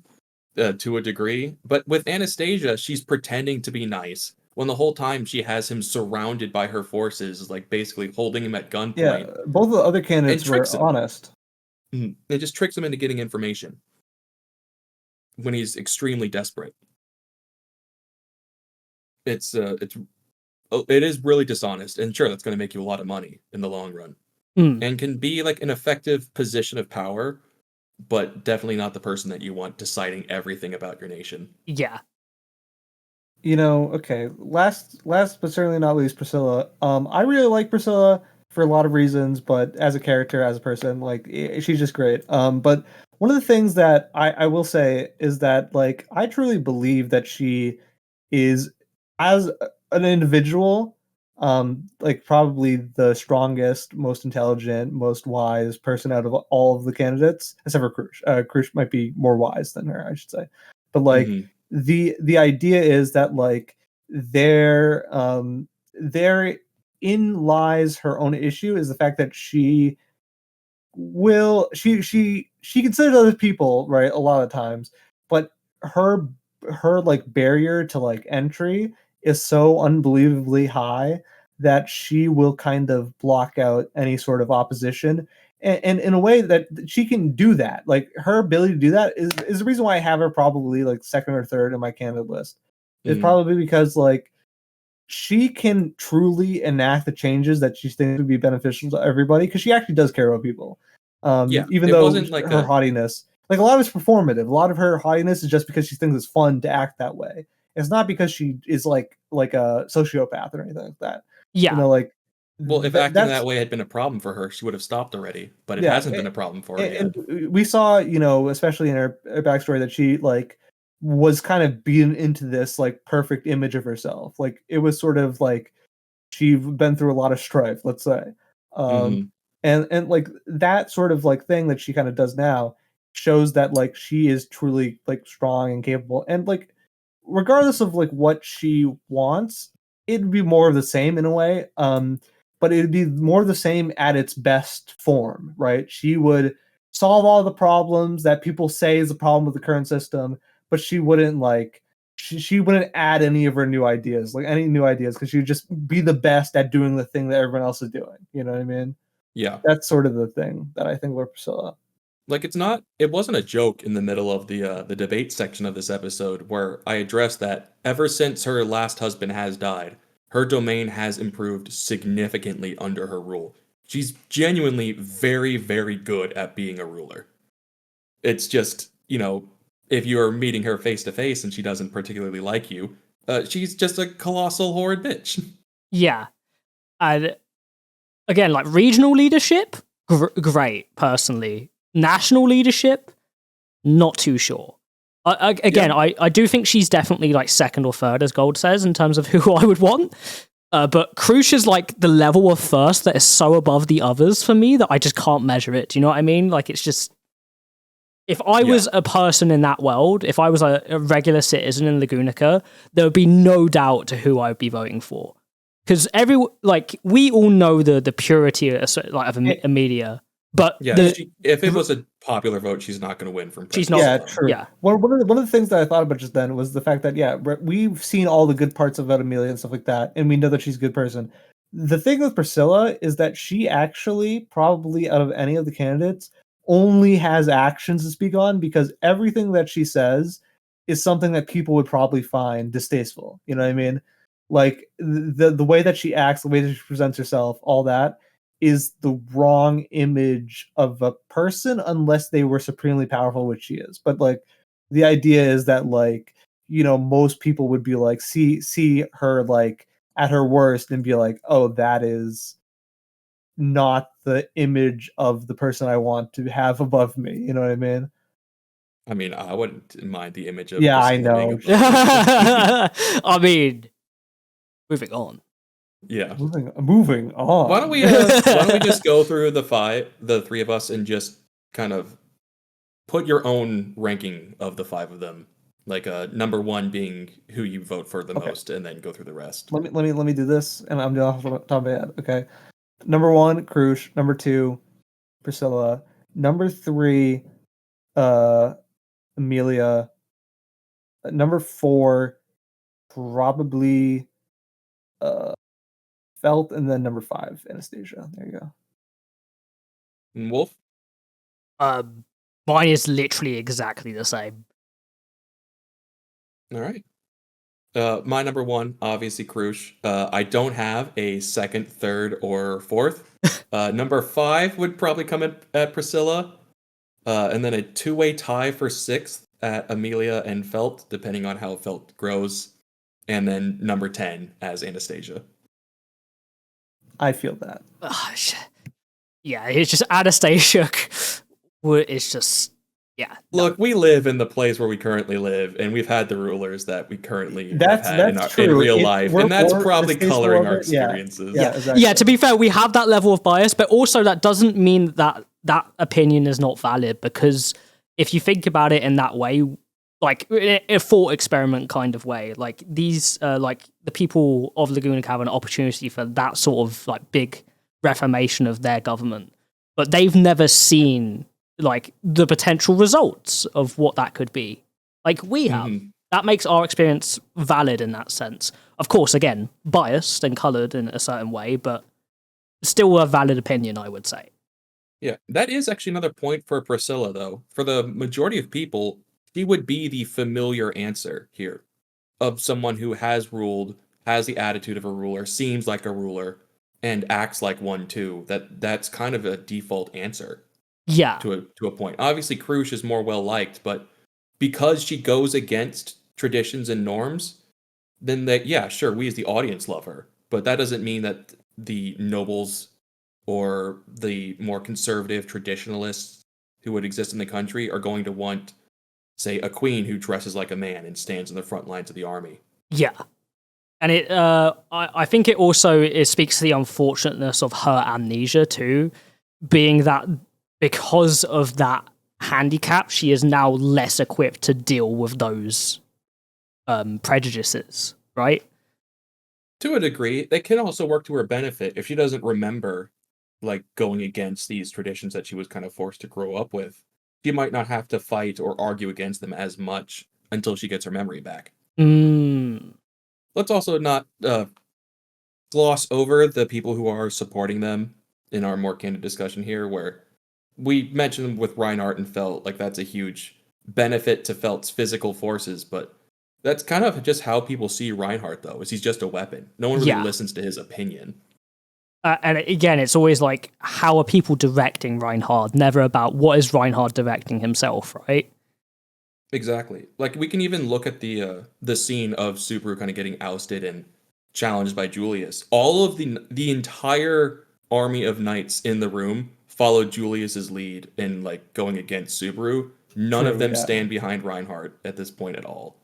to a degree, but with Anastasia, she's pretending to be nice when the whole time she has him surrounded by her forces, like basically holding him at gunpoint. Yeah, both of the other candidates were tricks him. honest. It just tricks him into getting information when he's extremely desperate. It is really dishonest, and sure, that's going to make you a lot of money in the long run, and can be like an effective position of power, but definitely not the person that you want deciding everything about your nation. Yeah. You know, okay, last but certainly not least, Priscilla. I really like Priscilla for a lot of reasons, but as a character, as a person, like, she's just great. But one of the things that I will say is that, like, I truly believe that she is, as an individual, like, probably the strongest, most intelligent, most wise person out of all of the candidates, except for Crusch. Crusch might be more wise than her, I should say. But, like, the idea is that, like, therein lies her own issue, is the fact that she considers other people right a lot of times, but her like barrier to like entry is so unbelievably high that she will kind of block out any sort of opposition, and in a way that she can do that. Like, her ability to do that is the reason why I have her probably like second or third in my candidate list. It's probably because, like, she can truly enact the changes that she thinks would be beneficial to everybody, because she actually does care about people. Even though her haughtiness, like, a lot of it's performative. A lot of her haughtiness is just because she thinks it's fun to act that way. It's not because she is like a sociopath or anything like that. Yeah. You know, like, well, if acting that way had been a problem for her, she would have stopped already. But it hasn't been a problem for her yet. And we saw, you know, especially in her backstory, that she like was kind of being into this like perfect image of herself. Like, it was sort of like she'd been through a lot of strife, let's say. And like that sort of like thing that she kind of does now shows that, like, she is truly like strong and capable, and like, regardless of like what she wants, it'd be more of the same in a way. But it'd be more the same at its best form, right? She would solve all the problems that people say is a problem with the current system, but she wouldn't like she wouldn't add any of her new ideas, because she would just be the best at doing the thing that everyone else is doing. You know what I mean? Yeah. That's sort of the thing that I think with Priscilla. Like, it wasn't a joke in the middle of the debate section of this episode where I addressed that ever since her last husband has died, her domain has improved significantly under her rule. She's genuinely very, very good at being a ruler. It's just, you know, if you're meeting her face to face and she doesn't particularly like you, she's just a colossal horrid bitch. Yeah. And again, like, regional leadership, great, personally. National leadership, not too sure. I do think she's definitely like second or third, as Gold says, in terms of who I would want. But Crusch is like the level of first that is so above the others for me that I just can't measure it. Do you know what I mean? Like, it's just, if I was a person in that world, if I was a regular citizen in Lagunica, there would be no doubt to who I would be voting for. Because we all know the purity of a media. But if it was a popular vote, she's not going to win from president. She's not. Yeah, true. Yeah. One of the things that I thought about just then was the fact that, we've seen all the good parts about Amelia and stuff like that, and we know that she's a good person. The thing with Priscilla is that she actually, probably out of any of the candidates, only has actions to speak on, because everything that she says is something that people would probably find distasteful. You know what I mean? Like, the way that she acts, the way that she presents herself, all that is the wrong image of a person, unless they were supremely powerful, which she is. But like, the idea is that, like, you know, most people would be like, see her like at her worst and be like, oh, that is not the image of the person I want to have above me. You know what I mean? I mean, I wouldn't mind the image of Yeah, I Priscilla being know. above me. I mean, moving on. Yeah. Moving on. Why don't we just go through the three of us, and just kind of put your own ranking of the five of them, like number one being who you vote for the most, and then go through the rest. Let me do this, and I'm doing off the top of my head. Okay, number one, Crusch. Number two, Priscilla. Number three, Amelia. Number four, probably Felt, and then number five, Anastasia. There you go. And Wolf? Mine is literally exactly the same. All right. My number one, obviously Crusch. I don't have a second, third, or fourth. Number five would probably come at Priscilla. And then a two-way tie for sixth at Amelia and Felt, depending on how Felt grows. And then number 10 as Anastasia. I feel that. Yeah, it's just Anastasia. It's just, yeah. Look, we live in the place where we currently live, and we've had the rulers that we currently have had in real life, and that's probably coloring our experiences. Yeah, exactly. Yeah, to be fair, we have that level of bias, but also that doesn't mean that that opinion is not valid, because if you think about it in that way, like a thought experiment kind of way, like these, like the people of Laguna have an opportunity for that sort of like big reformation of their government, but they've never seen like the potential results of what that could be. Like we have. Mm-hmm. That makes our experience valid in that sense. Of course, again, biased and colored in a certain way, but still a valid opinion, I would say. Yeah, that is actually another point for Priscilla, though. For the majority of people, she would be the familiar answer here of someone who has ruled, has the attitude of a ruler, seems like a ruler, and acts like one too. That's kind of a default answer. Yeah. To a point. Obviously, Crusch is more well liked, but because she goes against traditions and norms, then sure, we as the audience love her. But that doesn't mean that the nobles or the more conservative traditionalists who would exist in the country are going to want, say, a queen who dresses like a man and stands in the front lines of the army. Yeah. And I think it speaks to the unfortunateness of her amnesia too, being that because of that handicap, she is now less equipped to deal with those prejudices, right? To a degree, they can also work to her benefit if she doesn't remember, like, going against these traditions that she was kind of forced to grow up with. She might not have to fight or argue against them as much until she gets her memory back. Let's also not gloss over the people who are supporting them in our more candid discussion here, where we mentioned with Reinhardt and Felt, like that's a huge benefit to Felt's physical forces, but that's kind of just how people see Reinhardt, though, is he's just a weapon. No one really listens to his opinion. And again, it's always like, how are people directing Reinhardt? Never about what is Reinhardt directing himself, right? Exactly. Like, we can even look at the scene of Subaru kind of getting ousted and challenged by Julius. All of the entire army of knights in the room followed Julius's lead in like going against Subaru. None of them stand behind Reinhardt at this point at all.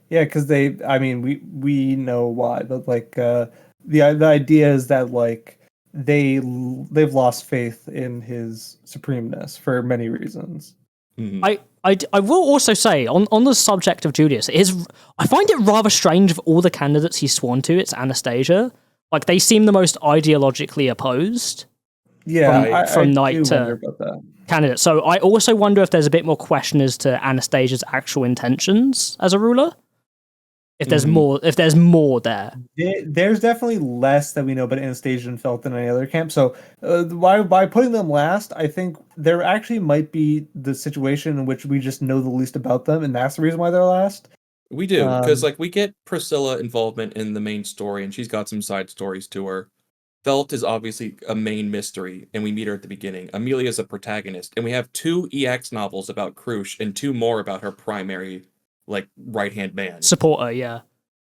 Yeah, because we know why, but like the idea is that like they've lost faith in his supremeness for many reasons. Mm-hmm. I will also say on the subject of Julius, I find it rather strange of all the candidates he's sworn to, it's Anastasia. Like they seem the most ideologically opposed. Yeah, from I knight to candidate. So I also wonder if there's a bit more question as to Anastasia's actual intentions as a ruler. If there's more there. There's definitely less that we know about Anastasia and Felt than any other camp. So by putting them last, I think there actually might be the situation in which we just know the least about them, and that's the reason why they're last. We do, because like we get Priscilla involvement in the main story, and she's got some side stories to her. Felt is obviously a main mystery, and we meet her at the beginning. Amelia is a protagonist, and we have 2 EX novels about Crusch and 2 more about her primary, like, right-hand man. Supporter, yeah.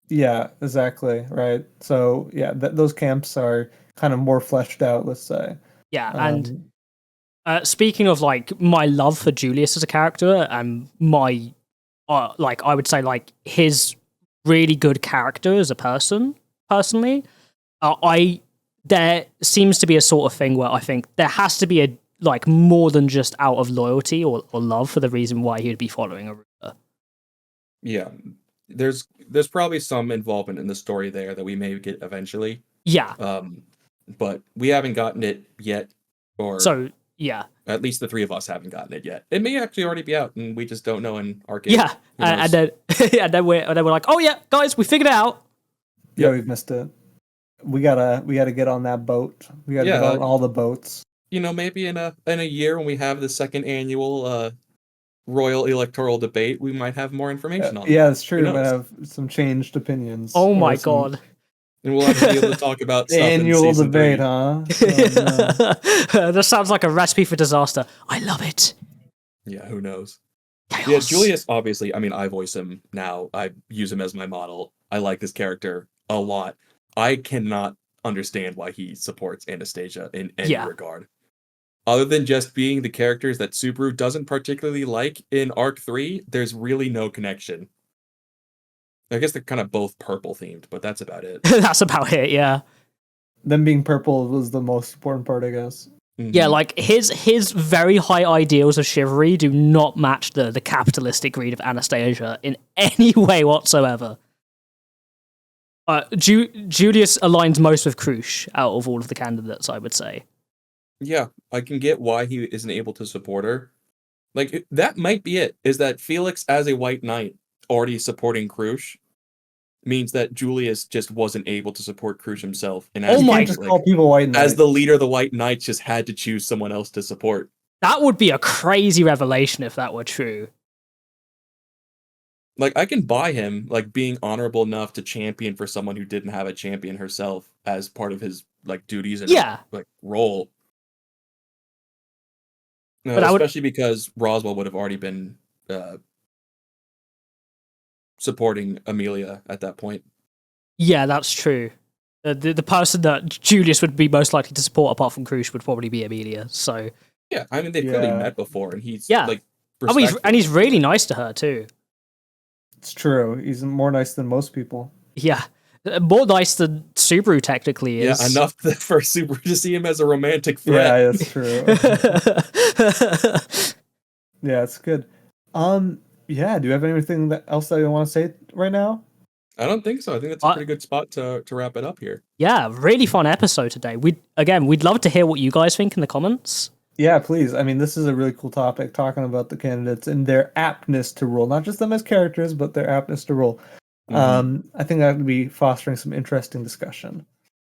Yeah, exactly. Right. So yeah, those camps are kind of more fleshed out, let's say. Yeah, and Um, speaking of like my love for Julius as a character and my like I would say like his really good character as a person, personally, I there seems to be a sort of thing where I think there has to be a like more than just out of loyalty or love for the reason why he would be following Aruba. Yeah, there's probably some involvement in the story there that we may get eventually. Yeah. Um, but we haven't gotten it yet, or So yeah. at least the three of us haven't gotten it yet. It may actually already be out, and we just don't know in Arcade. Yeah. Who And knows? then and then we're like, oh yeah, guys, we figured it out. yeah, Yep. we've missed it. We gotta get on that boat. We gotta get Yeah. on all the boats. You know, maybe in a year when we have the second annual royal electoral debate, we might have more information on it. Yeah, it's true. Who We might knows? have some changed opinions. Oh or my some god. And we'll actually be able to talk about stuff in Annual season debate, 3. huh? Oh, no. That sounds like a recipe for disaster. I love it. Yeah, who knows? Chaos. Yeah, Julius, obviously, I mean, I voice him now. I use him as my model. I like this character a lot. I cannot understand why he supports Anastasia in any regard. Other than just being the characters that Subaru doesn't particularly like in Arc 3, there's really no connection. I guess they're kind of both purple themed, but that's about it. That's about it, yeah. Them being purple was the most important part, I guess. Yeah, like his very high ideals of chivalry do not match the capitalistic greed of Anastasia in any way whatsoever. Julius aligns most with Crusch out of all of the candidates, I would say. Yeah, I can get why he isn't able to support her. Like, that might be it, is that Felix as a White Knight already supporting Crusch means that Julius just wasn't able to support Crusch himself. And as, Oh my- You can't just call people white knights. as the leader of the White Knights, just had to choose someone else to support. That would be a crazy revelation if that were true. Like, I can buy him, like, being honorable enough to champion for someone who didn't have a champion herself as part of his, like, duties and, like, role. No, But especially because Roswell would have already been supporting Amelia at that point. Yeah, that's true. The person that Julius would be most likely to support apart from Crusch would probably be Amelia, so... Yeah, I mean, they've clearly met before, and he's, like, Oh, he's really nice to her, too. It's true. He's more nice than most people. Yeah. More nice than Subaru technically is. Yeah, enough for Subaru to see him as a romantic threat. Yeah, that's true. Yeah, it's good. Yeah, do you have anything else that you want to say right now? I don't think so. I think that's a pretty good spot to wrap it up here. Yeah, really fun episode today. We'd love to hear what you guys think in the comments. Yeah, please. I mean, this is a really cool topic, talking about the candidates and their aptness to rule, not just them as characters, but their aptness to rule. I think that would be fostering some interesting discussion.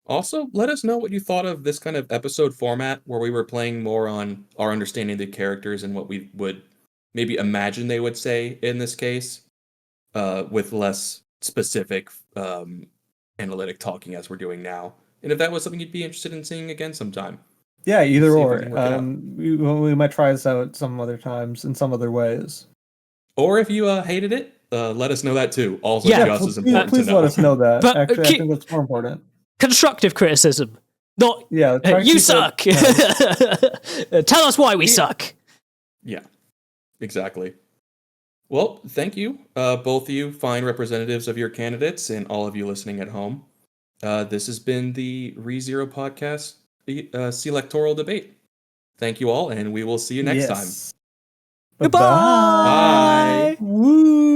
Also, let us know what you thought of this kind of episode format where we were playing more on our understanding of the characters and what we would maybe imagine they would say in this case, with less specific analytic talking as we're doing now. And if that was something you'd be interested in seeing again sometime. Yeah, either See if or. we can work it out. We might try this out some other times in some other ways. Or if you hated it, let us know that too. Also, Yeah, just as important please to know. let us know that. But, Actually, I think that's more important. Constructive criticism. Not, Yeah, try to you keep suck. Tell us why we suck. Yeah, exactly. Well, thank you, both of you, fine representatives of your candidates, and all of you listening at home. This has been the ReZero podcast selectoral debate. Thank you all, and we will see you next time. Goodbye. Bye. Woo!